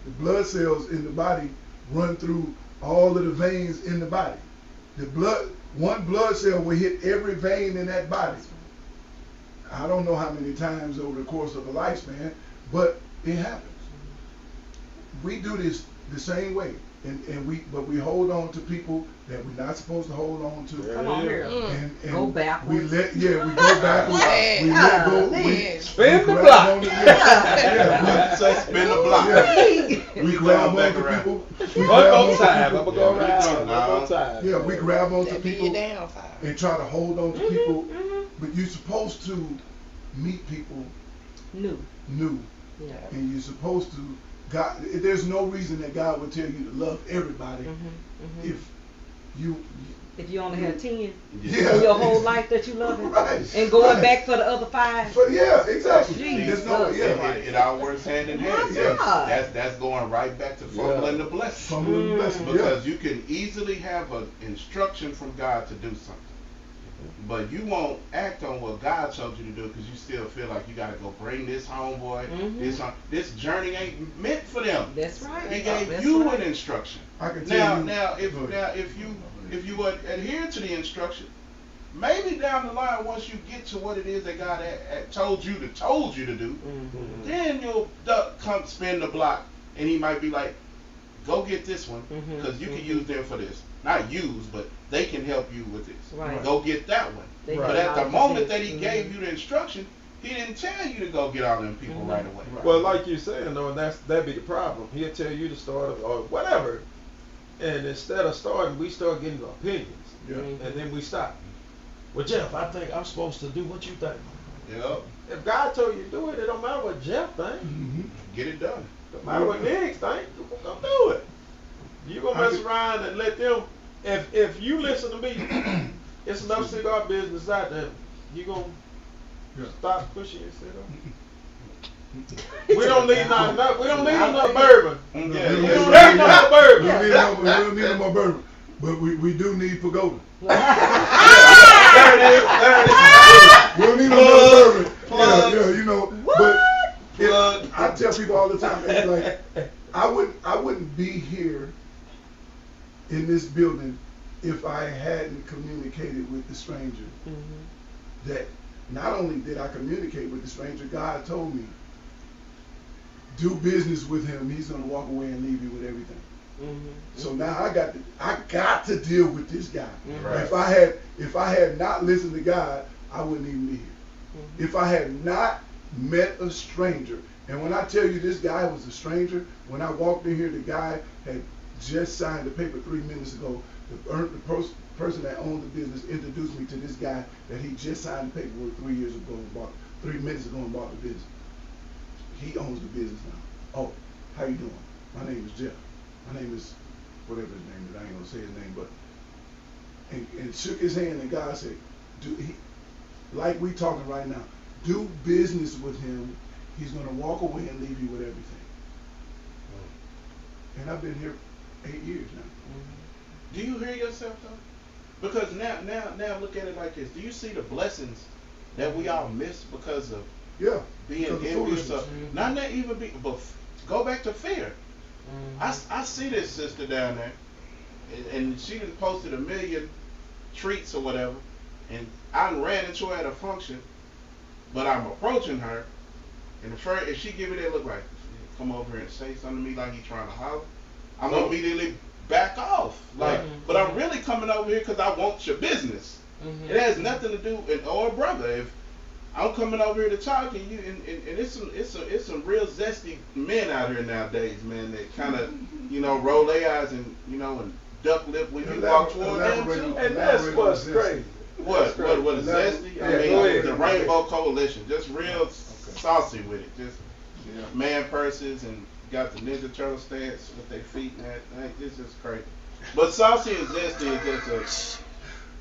Speaker 3: The blood cells in the body run through all of the veins in the body. One blood cell will hit every vein in that body. I don't know how many times over the course of a lifespan, but it happens. We do this the same way, and we hold on to people that we're not supposed to hold on to.
Speaker 5: Come on here.
Speaker 3: And
Speaker 5: Go backwards.
Speaker 3: We go backwards. We let go.
Speaker 6: Spin the
Speaker 3: grab
Speaker 6: block.
Speaker 3: on to- yeah,
Speaker 4: Say spin the block.
Speaker 3: we grab
Speaker 4: back
Speaker 3: on to
Speaker 4: around.
Speaker 3: people.
Speaker 6: One more time. I'm gonna go
Speaker 4: Yeah,
Speaker 6: around.
Speaker 4: we
Speaker 6: One
Speaker 4: go
Speaker 6: more
Speaker 4: now.
Speaker 6: time.
Speaker 3: Yeah, we grab on to
Speaker 1: That be
Speaker 3: people
Speaker 1: your downfall.
Speaker 3: and try to hold on to people, but you're supposed to meet people
Speaker 5: New.
Speaker 3: new,
Speaker 5: Yeah.
Speaker 3: and you're supposed to. God, there's no reason that God would tell you to love everybody if you.
Speaker 5: If you only had 10
Speaker 3: Yeah.
Speaker 5: in your whole life that you love it,
Speaker 3: Right.
Speaker 5: and going
Speaker 3: Right.
Speaker 5: back for the other 5.
Speaker 3: But yeah, exactly.
Speaker 5: Jesus.
Speaker 3: There's no, yeah.
Speaker 4: It all works hand in hand.
Speaker 5: My God.
Speaker 4: That's going right back to fumbling the blessing.
Speaker 3: Fumbling the blessing, yeah.
Speaker 4: Because you can easily have an instruction from God to do something, but you won't act on what God told you to do because you still feel like you got to go bring this homeboy. This journey ain't meant for them.
Speaker 5: That's right.
Speaker 4: He gave
Speaker 5: That's
Speaker 4: you
Speaker 5: right.
Speaker 4: an instruction.
Speaker 3: I can tell you.
Speaker 4: Now,
Speaker 3: Go ahead.
Speaker 4: if you would adhere to the instruction, maybe down the line, once you get to what it is that God had told you to do, then you'll come spin the block, and He might be like, "Go get this one, because you can use them for this. Not use, but they can help you with this.
Speaker 5: Right.
Speaker 4: Go get that one."
Speaker 5: They
Speaker 3: Right.
Speaker 4: But
Speaker 5: can
Speaker 4: at the
Speaker 5: help
Speaker 4: moment
Speaker 5: you.
Speaker 4: that He gave you the instruction, He didn't tell you to go get all them people right away.
Speaker 6: Well, like you're saying, though, that'd be the problem. He'll tell you to start or whatever, and instead of starting, we start getting opinions,
Speaker 3: Yeah.
Speaker 6: and then we stop. Well, Jeff, I think I'm supposed to do what you think.
Speaker 4: Yep.
Speaker 6: If God told you to do it, it don't matter what Jeff thinks.
Speaker 4: Get it done.
Speaker 6: No matter what Nick think, you gonna do it. You gonna mess around and let them. If you listen to me, it's enough cigar business out there. You gonna stop pushing yourself. We don't need we don't need enough bourbon.
Speaker 4: Yeah,
Speaker 6: We
Speaker 4: yeah.
Speaker 6: don't need enough bourbon.
Speaker 3: We don't need no more bourbon, but we do need pagoda.
Speaker 6: There it is. There it is.
Speaker 3: We don't need no more bourbon.
Speaker 4: Plug.
Speaker 3: Yeah, you know. But I tell people all the time, it's like I wouldn't be here in this building if I hadn't communicated with the stranger. That not only did I communicate with the stranger, God told me, do business with him. He's gonna walk away and leave you with everything. So now I got to deal with this guy.
Speaker 4: Right.
Speaker 3: If I had not listened to God, I wouldn't even be here. If I had not met a stranger, and when I tell you this guy was a stranger, when I walked in here, the guy had just signed the paper 3 minutes ago. The person that owned the business introduced me to this guy that he just signed the paperwork 3 years ago and bought 3 minutes ago and bought the business. He owns the business now. Oh, how you doing? My name is Jeff. My name is whatever his name is. I ain't gonna say his name, but and shook his hand, and God said, like we talking right now, do business with him. He's gonna walk away and leave you with everything. And I've been here 8 years now.
Speaker 4: Do you hear yourself though? Because now look at it like this. Do you see the blessings that we all miss because of
Speaker 3: Yeah.
Speaker 4: being
Speaker 3: because of
Speaker 4: envious
Speaker 3: foolishness.
Speaker 4: of not even be, but go back to fear. I see this sister down there, and she done posted 1 million treats or whatever, and I done ran into her at a function, but I'm approaching her, and if she give me that look like, come over here and say something to me like he trying to holler, I'm gonna immediately back off. Like, but I'm really coming over here because I want your business. It has nothing to do, or brother, if I'm coming over here to talk, and you, and it's some real zesty men out here nowadays, man, that kind of, roll their eyes and, and duck lip when you walk toward them too.
Speaker 6: And that's what's crazy.
Speaker 4: What is zesty? I mean, the Rainbow Coalition, just real saucy with it, just man purses and got the Ninja Turtle stance with their feet and that. It's just crazy. But saucy and zesty is just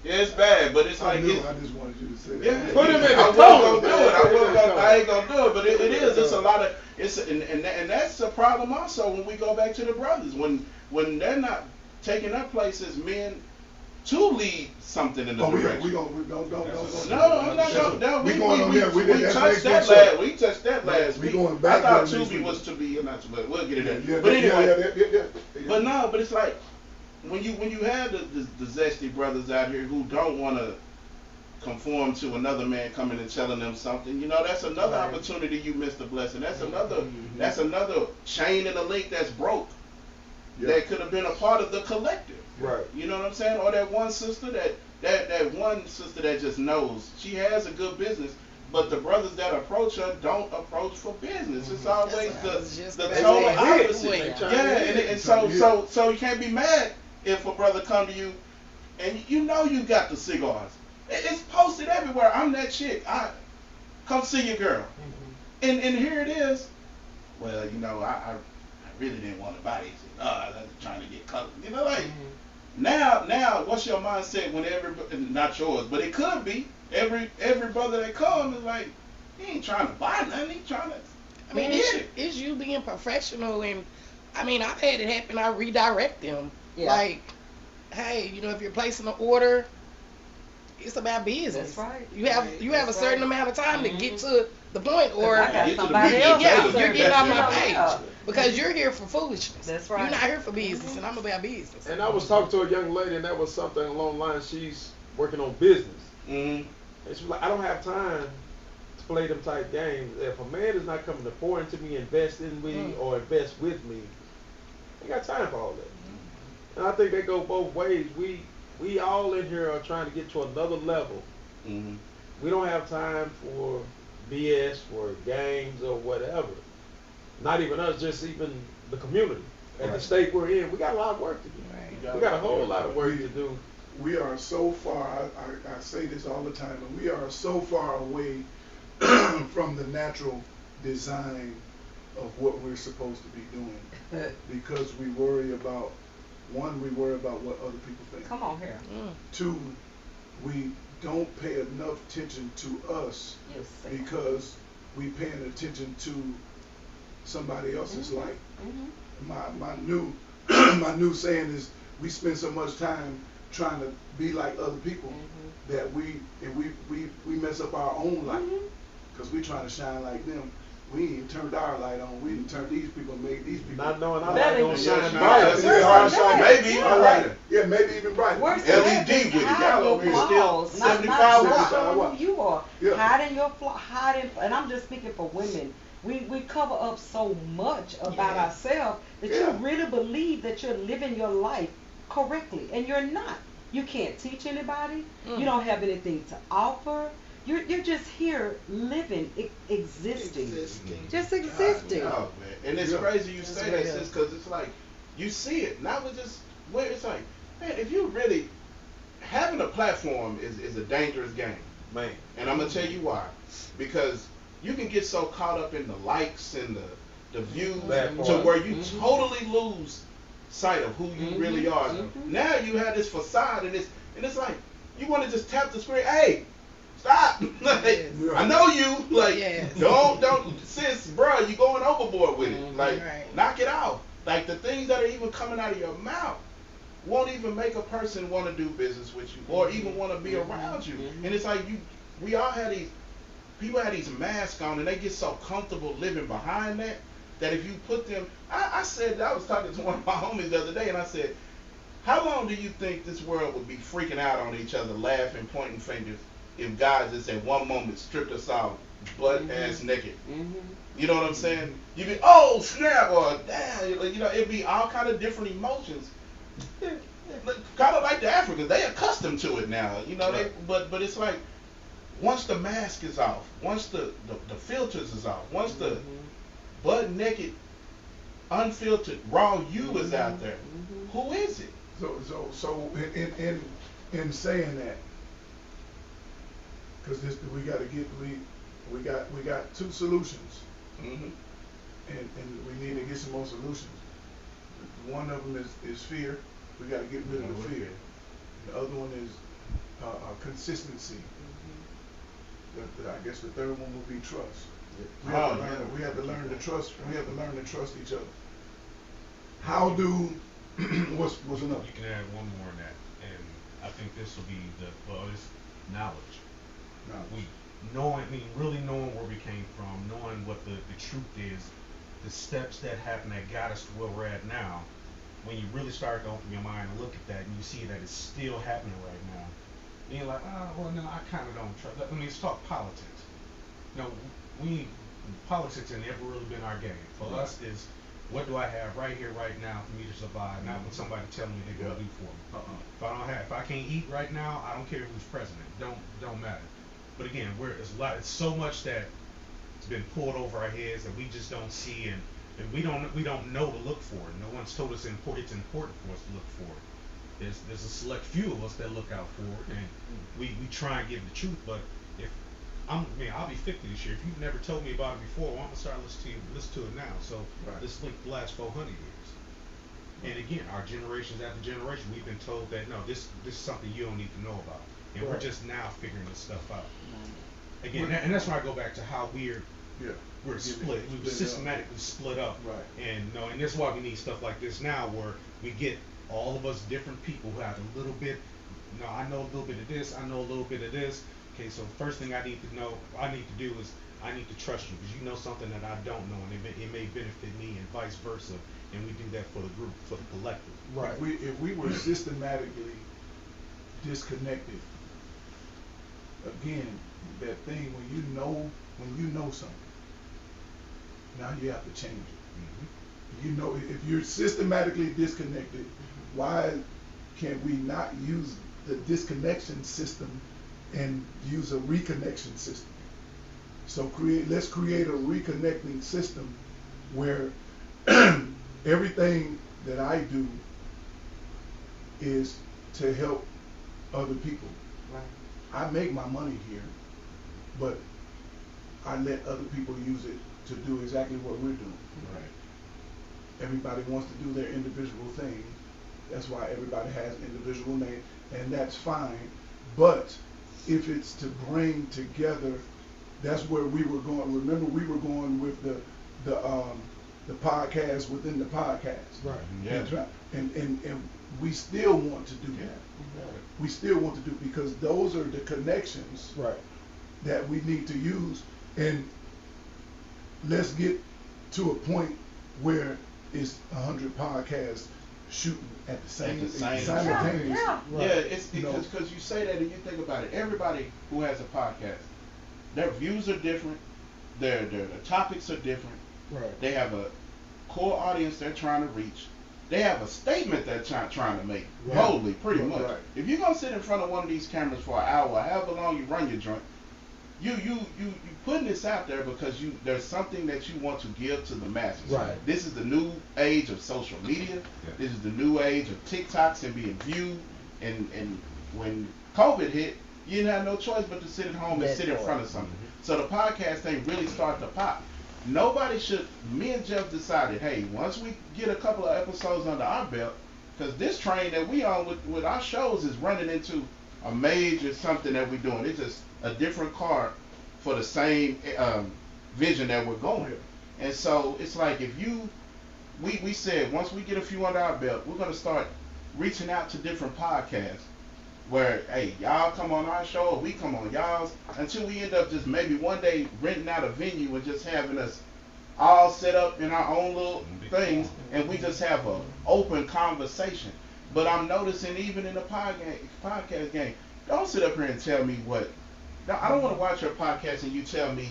Speaker 4: it's bad, but it's like
Speaker 3: I just wanted you to say that.
Speaker 4: yeah,
Speaker 6: Put him in the
Speaker 4: I
Speaker 6: coma.
Speaker 4: wasn't gonna do it. I ain't gonna do it. But it is. It's a lot of. And that's a problem also when we go back to the brothers when they're not taking up place as men to lead something in the
Speaker 3: Oh,
Speaker 4: direction.
Speaker 3: we don't.
Speaker 4: No.
Speaker 3: We going on there.
Speaker 4: We
Speaker 3: That's
Speaker 4: touched
Speaker 3: next
Speaker 4: that
Speaker 3: week,
Speaker 4: last. We touched that last
Speaker 3: We
Speaker 4: week.
Speaker 3: going
Speaker 4: I
Speaker 3: back
Speaker 4: thought
Speaker 3: there next
Speaker 4: Tubi
Speaker 3: week.
Speaker 4: was to be, not to, but we'll get into that.
Speaker 3: Yeah,
Speaker 4: But anyway,
Speaker 3: yeah.
Speaker 4: but no, but it's like when you have the zesty brothers out here who don't want to conform to another man coming and telling them something, you know, that's another
Speaker 5: Right.
Speaker 4: opportunity you missed a blessing. That's another chain in the link that's broke.
Speaker 3: Yeah.
Speaker 4: That could have been a part of the collective.
Speaker 6: Right.
Speaker 4: You know what I'm saying? Or that one sister that one sister that just knows she has a good business, but the brothers that approach her don't approach for business. It's always
Speaker 1: That's what I was just
Speaker 4: the
Speaker 1: about
Speaker 4: total
Speaker 1: to say.
Speaker 4: opposite.
Speaker 1: Yeah,
Speaker 4: And so you can't be mad if a brother come to you and you know you got the cigars. It's posted everywhere. I'm that chick. I come see your girl. And here it is. Well, you know, I really didn't want to buy these. I was trying to get color. You know, like now, what's your mindset when not yours, but it could be every brother that comes is like, he ain't trying to buy nothing. He trying to.
Speaker 1: I mean, it's you being professional, and I mean, I've had it happen. I redirect them.
Speaker 5: Yeah.
Speaker 1: Like, hey, you know, if you're placing an order, it's about business.
Speaker 5: That's right.
Speaker 1: You have a certain amount of time to get to the point, or
Speaker 5: I got
Speaker 4: Get to the
Speaker 5: somebody
Speaker 4: meat
Speaker 5: else.
Speaker 4: and
Speaker 1: yeah,
Speaker 4: potatoes.
Speaker 1: you're getting off my
Speaker 5: Yeah.
Speaker 1: page because you're here for foolishness.
Speaker 5: That's right.
Speaker 1: You're not here for business, and I'm about business.
Speaker 6: And I was talking to a young lady, and that was something along the line. She's working on business,
Speaker 4: Mhm.
Speaker 6: and she was like, "I don't have time to play them type games. If a man is not coming to pour into me, invest in me, or invest with me, I ain't got time for all that." And I think they go both ways. We all in here are trying to get to another level.
Speaker 4: Mhm.
Speaker 6: We don't have time for BS, for games or whatever. Not even us, just even the community. At the state we're in, we got a lot of work to do.
Speaker 1: Right.
Speaker 6: We got a whole lot of work to do.
Speaker 3: We are so far, I say this all the time, and we are so far away from the natural design of what we're supposed to be doing because we worry about, one, we worry about what other people think.
Speaker 5: Come on here.
Speaker 3: Two, we don't pay enough attention to us
Speaker 5: You see.
Speaker 3: because we paying attention to somebody else's life. My new my new saying is we spend so much time trying to be like other people that we mess up our own life because we trying to shine like them. We ain't turned our light on. We didn't turn these people, make these people.
Speaker 6: Not knowing our
Speaker 5: Better
Speaker 6: light gonna
Speaker 5: you
Speaker 6: shine
Speaker 4: shine
Speaker 6: brighter.
Speaker 4: brighter.
Speaker 3: Our shine,
Speaker 4: Maybe even brighter.
Speaker 3: Yeah, maybe even brighter.
Speaker 5: Where's
Speaker 4: LED
Speaker 5: the
Speaker 4: with it.
Speaker 5: hide
Speaker 4: Y'all
Speaker 5: your
Speaker 4: over here
Speaker 5: flaws,
Speaker 4: still
Speaker 5: not
Speaker 4: 75
Speaker 3: watts.
Speaker 5: showing who you are.
Speaker 3: Yeah.
Speaker 5: Hiding your hiding, and I'm just speaking for women. We cover up so much about ourselves that you really believe that you're living your life correctly, and you're not. You can't teach anybody. You don't have anything to offer. You're just here living, existing. Just existing.
Speaker 4: Oh, man. And it's crazy you say that, sis, because it's like, you see it. Not with just, where it's like, man, if you really, having a platform is a dangerous game.
Speaker 6: Man.
Speaker 4: And I'm going to tell you why. Because you can get so caught up in the likes and the views
Speaker 6: That
Speaker 4: to
Speaker 6: part.
Speaker 4: where you totally lose sight of who you really are. Now you have this facade and it's like, you want to just tap the screen, hey, stop. Like, I know you. Like, don't, sis, bro, you going overboard with it. Like, knock it out. Like, the things that are even coming out of your mouth won't even make a person want to do business with you or even want to be around you. And it's like, we all had people have these masks on and they get so comfortable living behind that if you put them, I said, I was talking to one of my homies the other day and I said, how long do you think this world would be freaking out on each other, laughing, pointing fingers, if God just at one moment stripped us out, butt ass naked? You know what I'm saying? You'd be, oh snap, or damn, you know, it'd be all kind of different emotions. Kind of like the Africans, they accustomed to it now, you know. But it's like, once the mask is off, once the filters is off, once the butt naked, unfiltered, raw you is out there, who is it?
Speaker 3: So in saying that, because we got to get we got two solutions, and we need to get some more solutions. One of them is fear. We got to get rid of the fear. The other one is consistency. I guess the third one would be trust. We have to learn to trust. We have to learn to trust each other. How do what's enough?
Speaker 7: You can add one more in that, and I think this will be it's knowledge.
Speaker 3: No.
Speaker 7: Really knowing where we came from, knowing what the truth is, the steps that happened that got us to where we're at now. When you really start to open your mind and look at that, and you see that it's still happening right now, and you're like, well, no, I kind of don't trust. I mean, let's talk politics. No, politics ain't never really been our game. For us, is what do I have right here, right now, for me to survive? Not what somebody telling me they're gonna do for me. If I can't eat right now, I don't care who's president. Don't matter. But again, it's so much that it's been pulled over our heads that we just don't see, and we don't know to look for it. No one's told us it's important for us to look for it. There's a select few of us that look out for it, and we try and give the truth. But I'll be 50 this year. If you've never told me about it before, well, I'm gonna start listening to it now. So let's link the last 400 years. And again, our generations after generation, we've been told that no, this is something you don't need to know about, and we're just now figuring this stuff out. Again, and that's why I go back to how we're split. We were systematically split up, and and that's why we need stuff like this now, where we get all of us different people who have a little bit. I know a little bit of this. I know a little bit of this. Okay, so first thing I need to do is I need to trust you, because you know something that I don't know, and it may benefit me, and vice versa. And we do that for the group, for the collective.
Speaker 3: Right. If we were systematically disconnected, again, that thing when you know something, now you have to change it. Mm-hmm. If you're systematically disconnected, why can't we not use the disconnection system and use a reconnection system? So let's create a reconnecting system where everything that I do is to help other people. Right. I make my money here, but I let other people use it to do exactly what we're doing. Right. Everybody wants to do their individual thing. That's why everybody has individual names, and that's fine. But if it's to bring together, that's where we were going. Remember, we were going with the podcast within the podcast. Right. Yeah. And we still want to do that. We still want to do, because those are the connections that we need to use. And let's get to a point where it's 100 podcasts shooting at the same simultaneously.
Speaker 4: Yeah, it's because you say that and you think about it. Everybody who has a podcast, their views are different, their topics are different. Right. They have a core audience they're trying to reach. They have a statement they're trying to make boldly, pretty much. Right. If you're gonna sit in front of one of these cameras for an hour, however long you run your joint, you putting this out there because there's something that you want to give to the masses. Right. This is the new age of social media. Yeah. This is the new age of TikToks and being viewed. And when COVID hit, you didn't have no choice but to sit at home and sit in front of something. Mm-hmm. So the podcast thing really started to pop. Me and Jeff decided, hey, once we get a couple of episodes under our belt, because this train that we on with our shows is running into a major something that we're doing. It's just a different car for the same vision that we're going. And so it's like we said once we get a few under our belt, we're going to start reaching out to different podcasts where, hey, y'all come on our show or we come on y'all's, until we end up just maybe one day renting out a venue and just having us all set up in our own little things, and we just have an open conversation. But I'm noticing even in the podcast game, don't sit up here and tell me what. I don't want to watch your podcast and you tell me,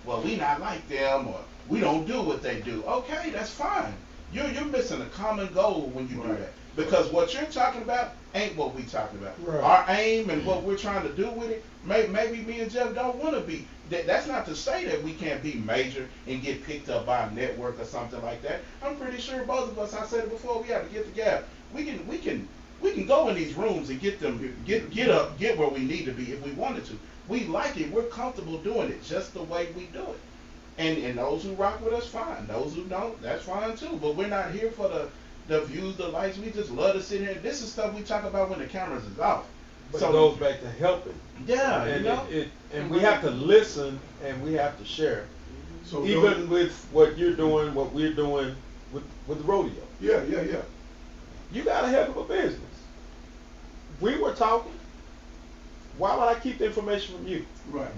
Speaker 4: well, we not like them or we don't do what they do. Okay, that's fine. You're missing a common goal when you do that. Because what you're talking about ain't what we talking about. Right. Our aim and what we're trying to do with it, maybe me and Jeff don't want to be. That's not to say that we can't be major and get picked up by a network or something like that. I'm pretty sure both of us, I said it before, we have to get together. We can go in these rooms and get where we need to be if we wanted to. We like it. We're comfortable doing it just the way we do it. And those who rock with us, fine. Those who don't, that's fine too. But we're not here for the views, the likes. We just love to sit here. This is stuff we talk about when the cameras is off.
Speaker 6: But so it goes back to helping.
Speaker 4: Yeah,
Speaker 6: and and we have to listen and we have to share. So even with what you're doing, what we're doing with the rodeo.
Speaker 3: Yeah.
Speaker 6: You got a heck of a business. we were talking. Why would I keep the information from you?
Speaker 3: Right.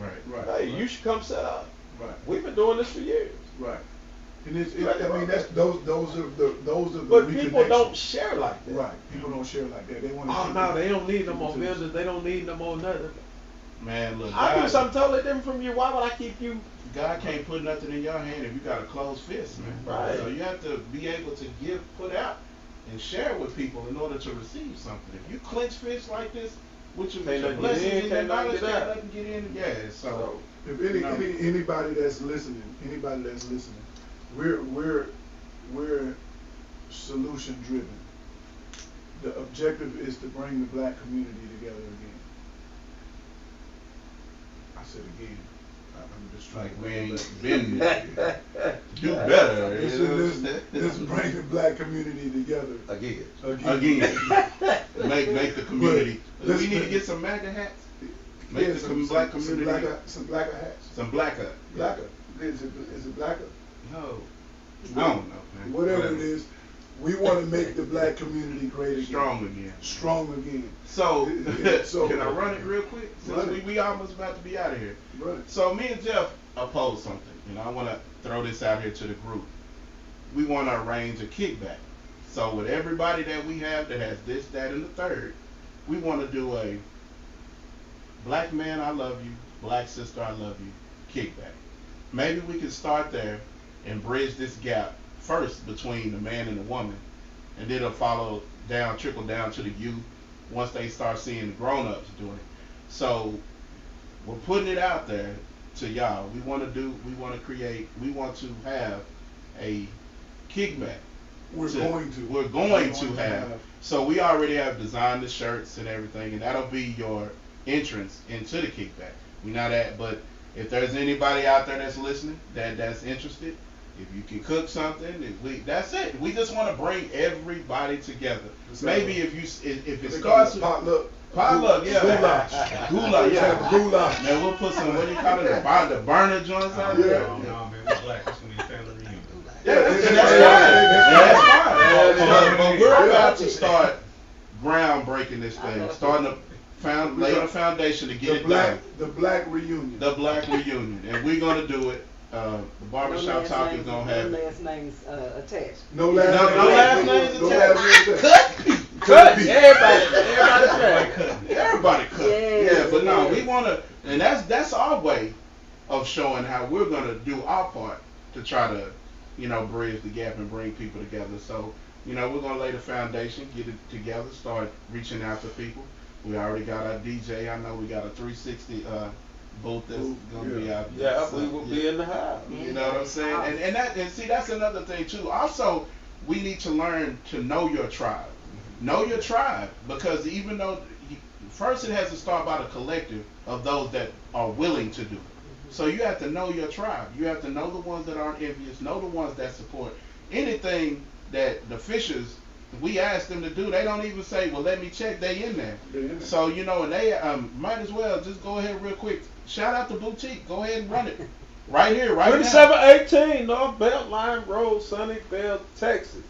Speaker 6: Hey, you should come set up.
Speaker 3: Right.
Speaker 6: We've been doing this for years.
Speaker 3: Right. And I mean, that's those are the
Speaker 6: But people
Speaker 3: reconnections.
Speaker 6: don't share like that.
Speaker 3: Right. People don't share like that. They want to.
Speaker 6: Oh no, they don't need no more vendors. They don't need no more nothing.
Speaker 4: Man, look,
Speaker 6: I do
Speaker 4: God,
Speaker 6: something totally different from you. Why would I keep you?
Speaker 4: God can't put nothing in your hand if you got a closed fist, man.
Speaker 6: Right.
Speaker 4: So you have to be able to put out, and share with people in order to receive something. If you clench fists like this, with your
Speaker 6: Can't nothing
Speaker 4: blessings
Speaker 6: get in,
Speaker 4: and your
Speaker 6: can't nothing
Speaker 4: knowledge,
Speaker 6: get
Speaker 4: can't
Speaker 6: out.
Speaker 4: nothing get in. Yeah, so
Speaker 3: If
Speaker 4: you know.
Speaker 3: anybody that's listening, we're solution driven. The objective is to bring the black community together again. I said again. I'm just trying
Speaker 4: Like
Speaker 3: to
Speaker 4: we
Speaker 3: bring
Speaker 4: ain't
Speaker 3: it back.
Speaker 4: been do better.
Speaker 3: Let's bring the black community together
Speaker 6: Again.
Speaker 4: Again. make the community.
Speaker 3: Let's-
Speaker 4: We need to get some MAGA hats. Make
Speaker 3: Yeah,
Speaker 4: the black community.
Speaker 3: some blacker hats.
Speaker 4: Some blacker.
Speaker 3: Blacker. Is it blacker?
Speaker 4: No. I don't know, man.
Speaker 3: Whatever it is, we want to make the black community great again.
Speaker 4: Strong again.
Speaker 3: Strong again.
Speaker 4: So,
Speaker 3: So-
Speaker 4: can I run it real quick?
Speaker 3: Run
Speaker 4: Since
Speaker 3: it.
Speaker 4: we almost about to be out of here.
Speaker 3: Right.
Speaker 4: So me and Jeff oppose something. I want to throw this out here to the group. We want to arrange a kickback. So with everybody that we have that has this, that, and the third, we want to do a black man, I love you, black sister, I love you, kickback. Maybe we can start there and bridge this gap first between the man and the woman, and then it'll trickle down to the youth once they start seeing the grown-ups doing it. So we're putting it out there to y'all. We want to have a kickback.
Speaker 3: We're going to
Speaker 4: have. So we already have designed the shirts and everything, and that'll be your entrance into the kickback. But if there's anybody out there that's listening that's interested, if you can cook something, that's it. We just want to bring everybody together. Maybe if it starts with potluck, yeah. Goulash, yeah.
Speaker 3: Goulash.
Speaker 4: Man, we'll put some, what do you call it, the burner joints out there.
Speaker 7: No, man, we're black. It's gonna be family reunion.
Speaker 4: That's fine. But we're about to start groundbreaking this thing, lay the foundation to get it done.
Speaker 3: The black reunion.
Speaker 4: The black reunion, and we're gonna do it. The barbershop talk is gonna have
Speaker 5: no last names attached.
Speaker 3: No last names.
Speaker 4: No last names
Speaker 3: No last names.
Speaker 6: Cut. Everybody cut.
Speaker 4: everybody cut.
Speaker 5: Yes.
Speaker 4: Yeah, but no, we wanna, and that's our way of showing how we're gonna do our part to try to, bridge the gap and bring people together. So, we're gonna lay the foundation, get it together, start reaching out to people. We already got our DJ. I know we got a 360 booth that's gonna be out there.
Speaker 6: Yeah,
Speaker 4: So,
Speaker 6: we will be in the house.
Speaker 4: You know what I'm saying? And see, that's another thing too. Also, we need to learn to know your tribe. Know your tribe, because even though first it has to start by the collective of those that are willing to do it. So you have to know your tribe. You have to know the ones that aren't envious, know the ones that support. Anything that the Fishers, we ask them to do, they don't even say, well, let me check, they in there. So, and they might as well just go ahead real quick. Shout out to Boutique. Go ahead and run it. Right here, right now.
Speaker 6: 2718 North Beltline Road, Sunnyvale, Texas.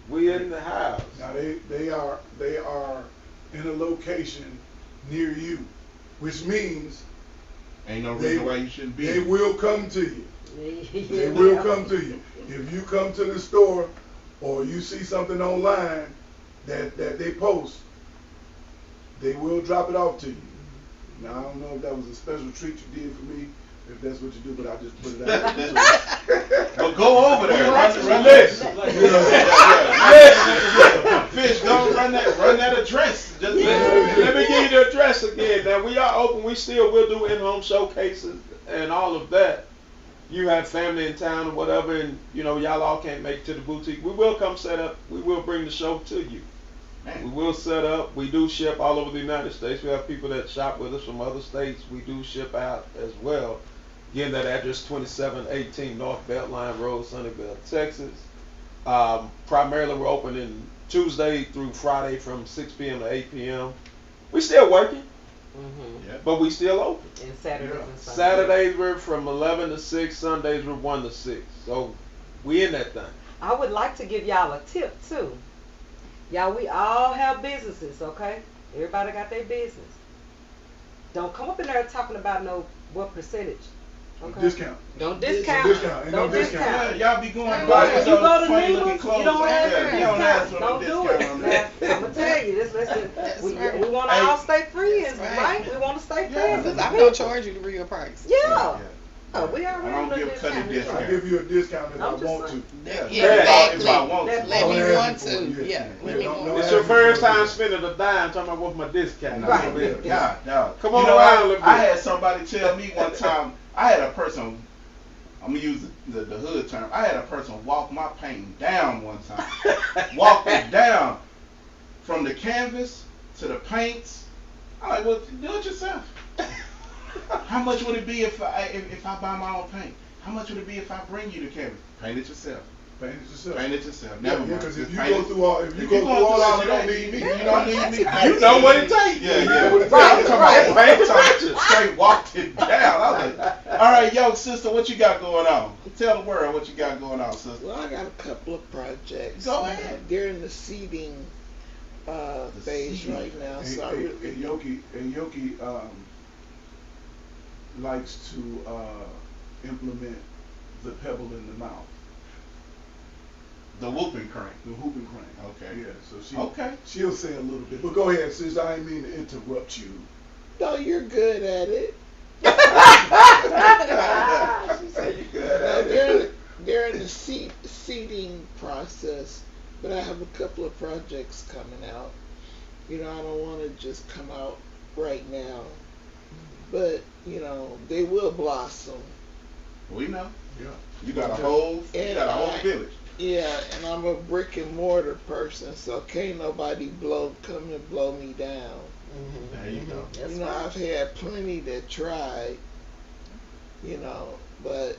Speaker 6: We in the house.
Speaker 3: Now they are in a location near you, which means
Speaker 4: Ain't no reason why you shouldn't be
Speaker 3: they
Speaker 4: here.
Speaker 3: will come to you. They will come to you. If you come to the store or you see something online that they post, they will drop it off to you. Now I don't know if that was a special treat you did for me, if that's what you do, but I just put it out there.
Speaker 4: But go over there. Run
Speaker 6: List.
Speaker 4: Fish, go run that address. Just
Speaker 6: Let me give you the address again. Now we are open. We still will do in-home showcases and all of that. You have family in town or whatever, and y'all all can't make it to the boutique. We will come set up. We will bring the show to you. We will set up. We do ship all over the United States. We have people that shop with us from other states. We do ship out as well. Again, that address 2718 North Beltline Road, Sunnyvale, Texas. Primarily, we're opening Tuesday through Friday from 6 p.m. to 8 p.m. We still working, but we still open.
Speaker 5: And Saturdays and Sundays.
Speaker 6: Saturdays we're from 11 to 6. Sundays we're 1 to 6. So we in that thing.
Speaker 5: I would like to give y'all a tip too. Y'all, we all have businesses, okay? Everybody got their business. Don't come up in there talking about no what percentage. Okay.
Speaker 3: Discount.
Speaker 5: Don't discount.
Speaker 3: Discount. Ain't no
Speaker 5: Don't
Speaker 3: discount.
Speaker 5: discount.
Speaker 4: Y'all be going
Speaker 5: Right.
Speaker 4: by
Speaker 5: If you go to
Speaker 4: funny
Speaker 5: Needles,
Speaker 4: looking clothes.
Speaker 5: you don't ask
Speaker 4: Yeah,
Speaker 5: for
Speaker 4: you don't ask for
Speaker 5: discount.
Speaker 4: no
Speaker 5: Don't do
Speaker 4: discount
Speaker 5: it.
Speaker 4: on
Speaker 5: Now,
Speaker 4: that.
Speaker 5: I'm gonna tell you this.
Speaker 1: right.
Speaker 5: We want to
Speaker 4: Hey.
Speaker 5: all stay friends,
Speaker 1: That's
Speaker 5: right?
Speaker 1: right.
Speaker 5: We want to stay
Speaker 4: Yeah.
Speaker 5: friends.
Speaker 1: Because
Speaker 5: as
Speaker 1: I'm
Speaker 5: people.
Speaker 1: gonna charge you the real price.
Speaker 5: Yeah.
Speaker 4: Yeah.
Speaker 5: Oh, we
Speaker 4: I
Speaker 5: already
Speaker 4: don't
Speaker 5: know
Speaker 4: give
Speaker 5: this
Speaker 4: Cuddy
Speaker 5: kind of
Speaker 4: discount.
Speaker 3: I give you a discount if I
Speaker 5: I'm just
Speaker 3: want to.
Speaker 5: saying.
Speaker 4: Yeah.
Speaker 1: Exactly.
Speaker 4: If I want to.
Speaker 5: Let
Speaker 1: Let me
Speaker 3: Don't
Speaker 1: want
Speaker 3: ask
Speaker 1: to.
Speaker 3: for it.
Speaker 1: Yeah. Let me
Speaker 3: Don't-
Speaker 1: want
Speaker 3: don't
Speaker 6: It's
Speaker 1: to.
Speaker 6: your
Speaker 3: ask
Speaker 6: first
Speaker 3: for it.
Speaker 6: time spending a dime talking about what's my discount.
Speaker 4: Nah,
Speaker 5: Right.
Speaker 4: God, dog.
Speaker 6: Come
Speaker 4: You
Speaker 6: on
Speaker 4: know,
Speaker 6: around a little
Speaker 4: I
Speaker 6: bit.
Speaker 4: had somebody tell me one time, I had a person, I'm going to use the hood term, I had a person walk my painting down one time. Walked it down from the canvas to the paints. I'm like, well, do it yourself. How much would it be if I buy my own paint? How much would it be if I bring you the canvas? Paint it yourself.
Speaker 3: Paint it yourself.
Speaker 4: Paint it yourself.
Speaker 3: Yeah,
Speaker 4: Never mind.
Speaker 3: because if
Speaker 4: Just
Speaker 3: you
Speaker 4: paint
Speaker 3: go
Speaker 4: it.
Speaker 3: through all, if you
Speaker 4: If
Speaker 3: go
Speaker 4: you
Speaker 3: through
Speaker 4: going
Speaker 3: all
Speaker 4: through
Speaker 3: that,
Speaker 4: all
Speaker 3: you don't
Speaker 4: that,
Speaker 3: need me.
Speaker 4: you don't need me.
Speaker 6: You know what it takes.
Speaker 4: Yeah, yeah.
Speaker 3: know what it
Speaker 5: Right,
Speaker 3: takes.
Speaker 4: Come
Speaker 5: right.
Speaker 4: on, paint it. Straight walked it down. I was like, all right, yo, sister, what you got going on? Tell the world what you got going on, sister.
Speaker 8: Well, I got a couple of projects.
Speaker 4: Go ahead.
Speaker 8: They're in the seeding phase
Speaker 4: seeding
Speaker 8: right now.
Speaker 3: And,
Speaker 8: So I
Speaker 3: and Yoki likes to implement the pebble in the mouth,
Speaker 4: The whooping crank.
Speaker 3: the whooping crank.
Speaker 4: Okay.
Speaker 3: Yeah, so she'll say a little bit. But go ahead, sis. I didn't mean to interrupt you.
Speaker 8: no, you're good at it.
Speaker 4: She said you good
Speaker 8: Now,
Speaker 4: at it.
Speaker 8: they're in the seeding process, but I have a couple of projects coming out. You know, I don't want to just come out right now, but you know, they will blossom.
Speaker 4: We know.
Speaker 3: Yeah.
Speaker 4: You got a whole village.
Speaker 8: Yeah, and I'm a brick and mortar person, so can't nobody come and blow me down.
Speaker 4: There you go.
Speaker 8: You know, I've had plenty that tried, you know, but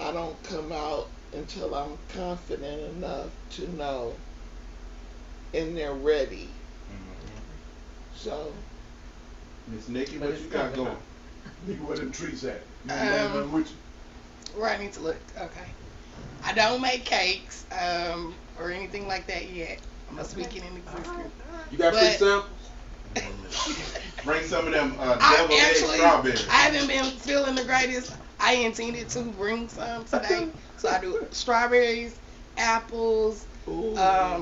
Speaker 8: I don't come out until I'm confident enough to know and they're ready. So,
Speaker 4: Miss Nikki,
Speaker 5: But
Speaker 4: what
Speaker 5: it's
Speaker 4: you got
Speaker 5: coming
Speaker 4: going?
Speaker 3: Nigga, where them treats at?
Speaker 1: Um, Where I need to look. Okay. I don't make cakes or anything like that yet. I'm a speaking in existence.
Speaker 6: You got free
Speaker 1: But-
Speaker 6: samples?
Speaker 4: Bring some of them
Speaker 1: I
Speaker 4: deviled egg
Speaker 1: actually,
Speaker 4: strawberries.
Speaker 1: I haven't been feeling the greatest. I intended to bring some today. So I do strawberries, apples,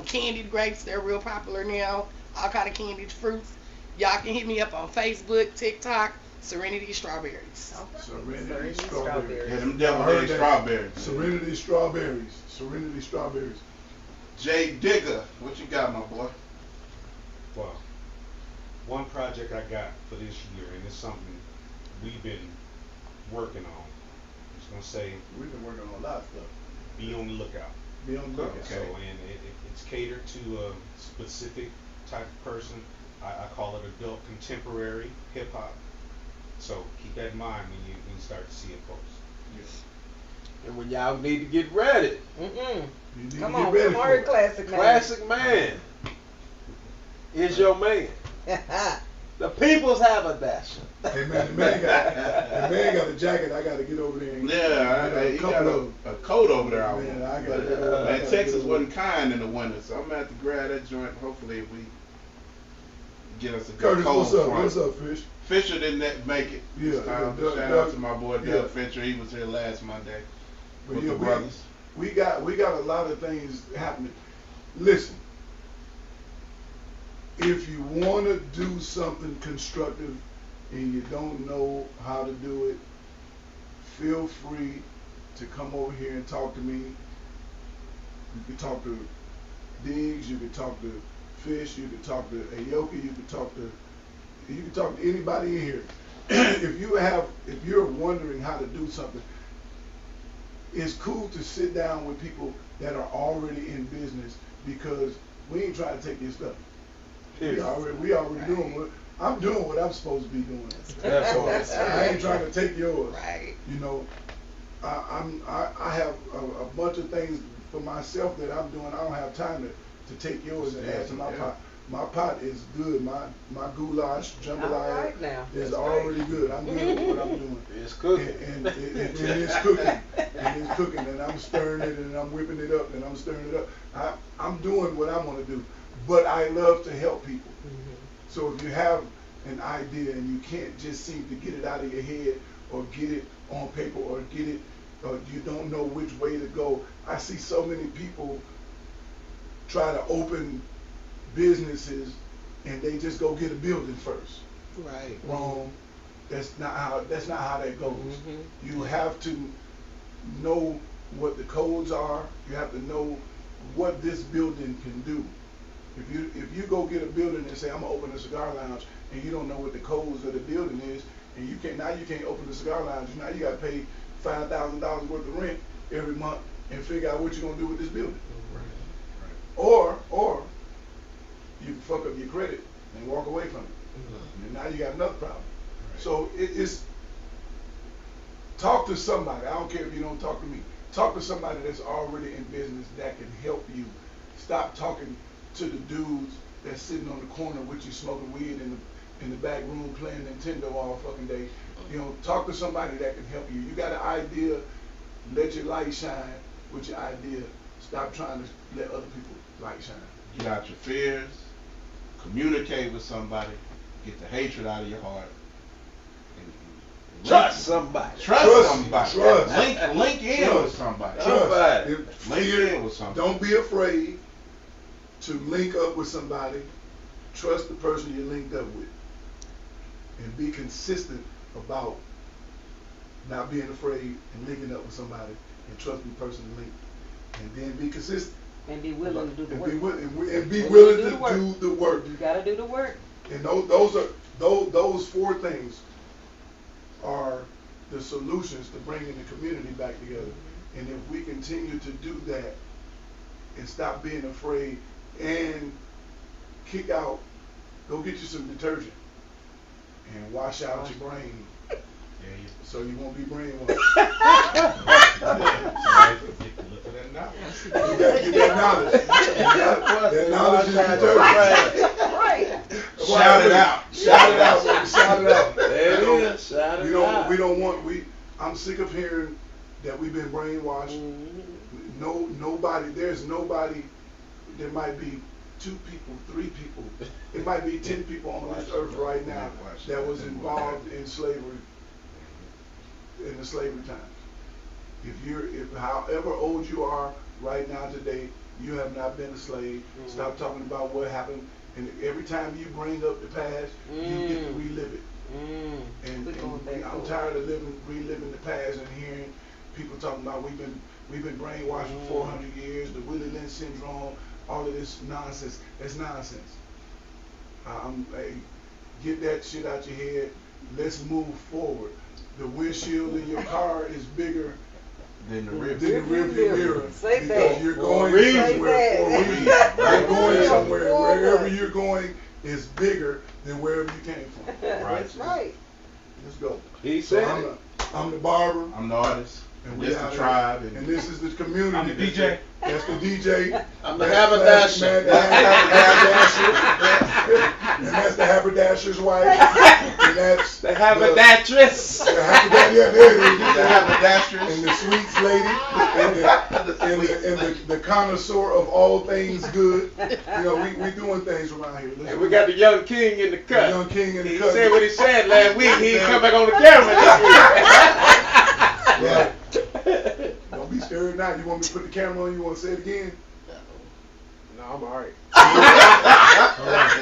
Speaker 1: candied grapes. They're real popular now. All kind of candied fruits. Y'all can hit me up on Facebook, TikTok, Serenity Strawberries.
Speaker 3: Serenity strawberries.
Speaker 4: Yeah, them
Speaker 3: I
Speaker 4: deviled
Speaker 3: heard
Speaker 4: egg
Speaker 3: that.
Speaker 4: strawberries.
Speaker 3: Serenity strawberries. Serenity strawberries.
Speaker 4: Jay Digger, what you got, my boy?
Speaker 7: Well, one project I got for this year, and it's something we've been working on. I'm just gonna say,
Speaker 3: We've been working on a lot of stuff.
Speaker 7: be on the lookout.
Speaker 3: Be on the lookout.
Speaker 7: So, and it's catered to a specific type of person. I call it adult contemporary hip hop. So keep that in mind when you start to see it post.
Speaker 3: Yes.
Speaker 6: And when y'all need to get ready,
Speaker 3: You need
Speaker 5: Come
Speaker 3: to get
Speaker 5: on,
Speaker 3: ready
Speaker 5: come
Speaker 3: for
Speaker 5: on,
Speaker 3: it.
Speaker 5: classic man.
Speaker 6: classic man is your man. The people's haberdasher.
Speaker 3: Hey man, the man got a jacket. I got to get over there and
Speaker 4: Yeah,
Speaker 3: get
Speaker 4: he
Speaker 3: a
Speaker 4: got
Speaker 3: couple of
Speaker 4: a coat over there. I
Speaker 3: Man,
Speaker 4: want.
Speaker 3: I gotta
Speaker 4: But,
Speaker 3: get over- I
Speaker 4: man,
Speaker 3: gotta
Speaker 4: Texas
Speaker 3: get over-
Speaker 4: wasn't kind in the winter, so I'm gonna have to grab that joint. Hopefully, if we get us a good
Speaker 3: Curtis,
Speaker 4: cold
Speaker 3: what's up?
Speaker 4: front.
Speaker 3: What's up, Fish?
Speaker 4: Fisher didn't make it.
Speaker 3: Yeah,
Speaker 4: this time.
Speaker 3: Doug-
Speaker 4: Shout
Speaker 3: Doug-
Speaker 4: out to my boy Doug
Speaker 3: yeah.
Speaker 4: Fisher. He was here last Monday
Speaker 3: But
Speaker 4: with
Speaker 3: yeah,
Speaker 4: the brothers.
Speaker 3: we got a lot of things happening. Listen, if you want to do something constructive and you don't know how to do it, feel free to come over here and talk to me. You can talk to Diggs, you can talk to Fish, you can talk to Aoki, you can talk to anybody in here. If you're wondering how to do something, it's cool to sit down with people that are already in business, because we ain't trying to take your stuff. We already doing what I'm doing what I'm supposed to be doing.
Speaker 6: That's
Speaker 3: So I ain't trying to take yours.
Speaker 1: Right.
Speaker 3: You know, I have a bunch of things for myself that I'm doing. I don't have time to take yours and add to my pot. My pot is good. My goulash jambalaya
Speaker 5: All right now.
Speaker 3: is
Speaker 5: That's
Speaker 3: already good. I'm good with what I'm doing.
Speaker 6: It's cooking.
Speaker 3: And it's cooking. And it's cooking. And I'm stirring it and I'm whipping it up and I'm stirring it up. I'm doing what I want to do. But I love to help people. So if you have an idea and you can't just seem to get it out of your head or get it on paper or get it, or you don't know which way to go. I see so many people try to open businesses and they just go get a building first.
Speaker 8: Right.
Speaker 3: Wrong. That's not how that goes.
Speaker 8: Mm-hmm.
Speaker 3: You have to know what the codes are. You have to know what this building can do. If you go get a building and say I'm gonna open a cigar lounge and you don't know what the codes of the building is, and you can't open the cigar lounge. Now you gotta pay $5,000 worth of rent every month and figure out what you're gonna do with this building. Or you can fuck up your credit and walk away from it. And now you got another problem. So it's talk to somebody. I don't care if you don't talk to me. Talk to somebody that's already in business that can help you. Stop talking to the dudes that's sitting on the corner with you smoking weed in the back room playing Nintendo all fucking day. You know, talk to somebody that can help you. You got an idea, let your light shine with your idea. Stop trying to let other people light shine.
Speaker 4: Get out your fears, communicate with somebody, get the hatred out of your heart.
Speaker 6: Trust somebody.
Speaker 4: Trust somebody.
Speaker 3: Trust.
Speaker 4: Link in
Speaker 3: Trust.
Speaker 4: with somebody.
Speaker 3: Trust.
Speaker 4: Link in with somebody.
Speaker 3: Don't be afraid to link up with somebody. Trust the person you're linked up with. And be consistent about not being afraid and linking up with somebody and trust the person you link. And then be consistent.
Speaker 5: And be willing to do the work.
Speaker 3: And be willing to do the work.
Speaker 5: You gotta do the work.
Speaker 3: And those four things are the solutions to bringing the community back together. And if we continue to do that and stop being afraid and kick out, go get you some detergent and wash out your brain so you won't be brainwashed. You gotta get that knowledge. That knowledge is detergent.
Speaker 5: Right.
Speaker 4: Shout it out.
Speaker 3: Shout it out, baby. Shout it out.
Speaker 6: There it is. Shout it out.
Speaker 3: I'm sick of hearing that we've been brainwashed. There's nobody, there might be 2 people, 3 people, it might be 10 people on this earth right now that was involved in slavery, in the slavery times. If however old you are right now today, you have not been a slave. Stop talking about what happened. And every time you bring up the past, you get to relive it. And I'm tired of reliving the past and hearing people talking about we've been brainwashed for 400 years, the Willie Lynch syndrome, all of this nonsense. That's nonsense. Get that shit out your head. Let's move forward. The windshield in your car is bigger
Speaker 4: than the
Speaker 3: rearview mirror.
Speaker 5: Say
Speaker 3: because
Speaker 5: that.
Speaker 3: you're going somewhere for a reason. You're going somewhere. Wherever you're going is bigger than wherever you came from.
Speaker 5: That's right.
Speaker 3: Let's go.
Speaker 6: He
Speaker 3: So
Speaker 6: said
Speaker 3: I'm the barber.
Speaker 4: I'm the artist.
Speaker 3: And
Speaker 4: this the tribe.
Speaker 3: And this is the community.
Speaker 7: I'm the DJ.
Speaker 3: That's the DJ.
Speaker 6: I'm the haberdasher.
Speaker 3: And that's the haberdasher's wife. And that's
Speaker 6: the haberdastress.
Speaker 3: The
Speaker 4: haberdastress.
Speaker 3: And the sweets lady. And the connoisseur of all things good. You know, we doing things around here.
Speaker 6: And we got the young king in the cut.
Speaker 3: The young king in the
Speaker 6: he
Speaker 3: cut.
Speaker 6: He said what he said last week. He didn't come back on the camera this week.
Speaker 3: Yeah. Don't be scared now. You want me to put the camera on? You want to say it again?
Speaker 6: No, I'm all right.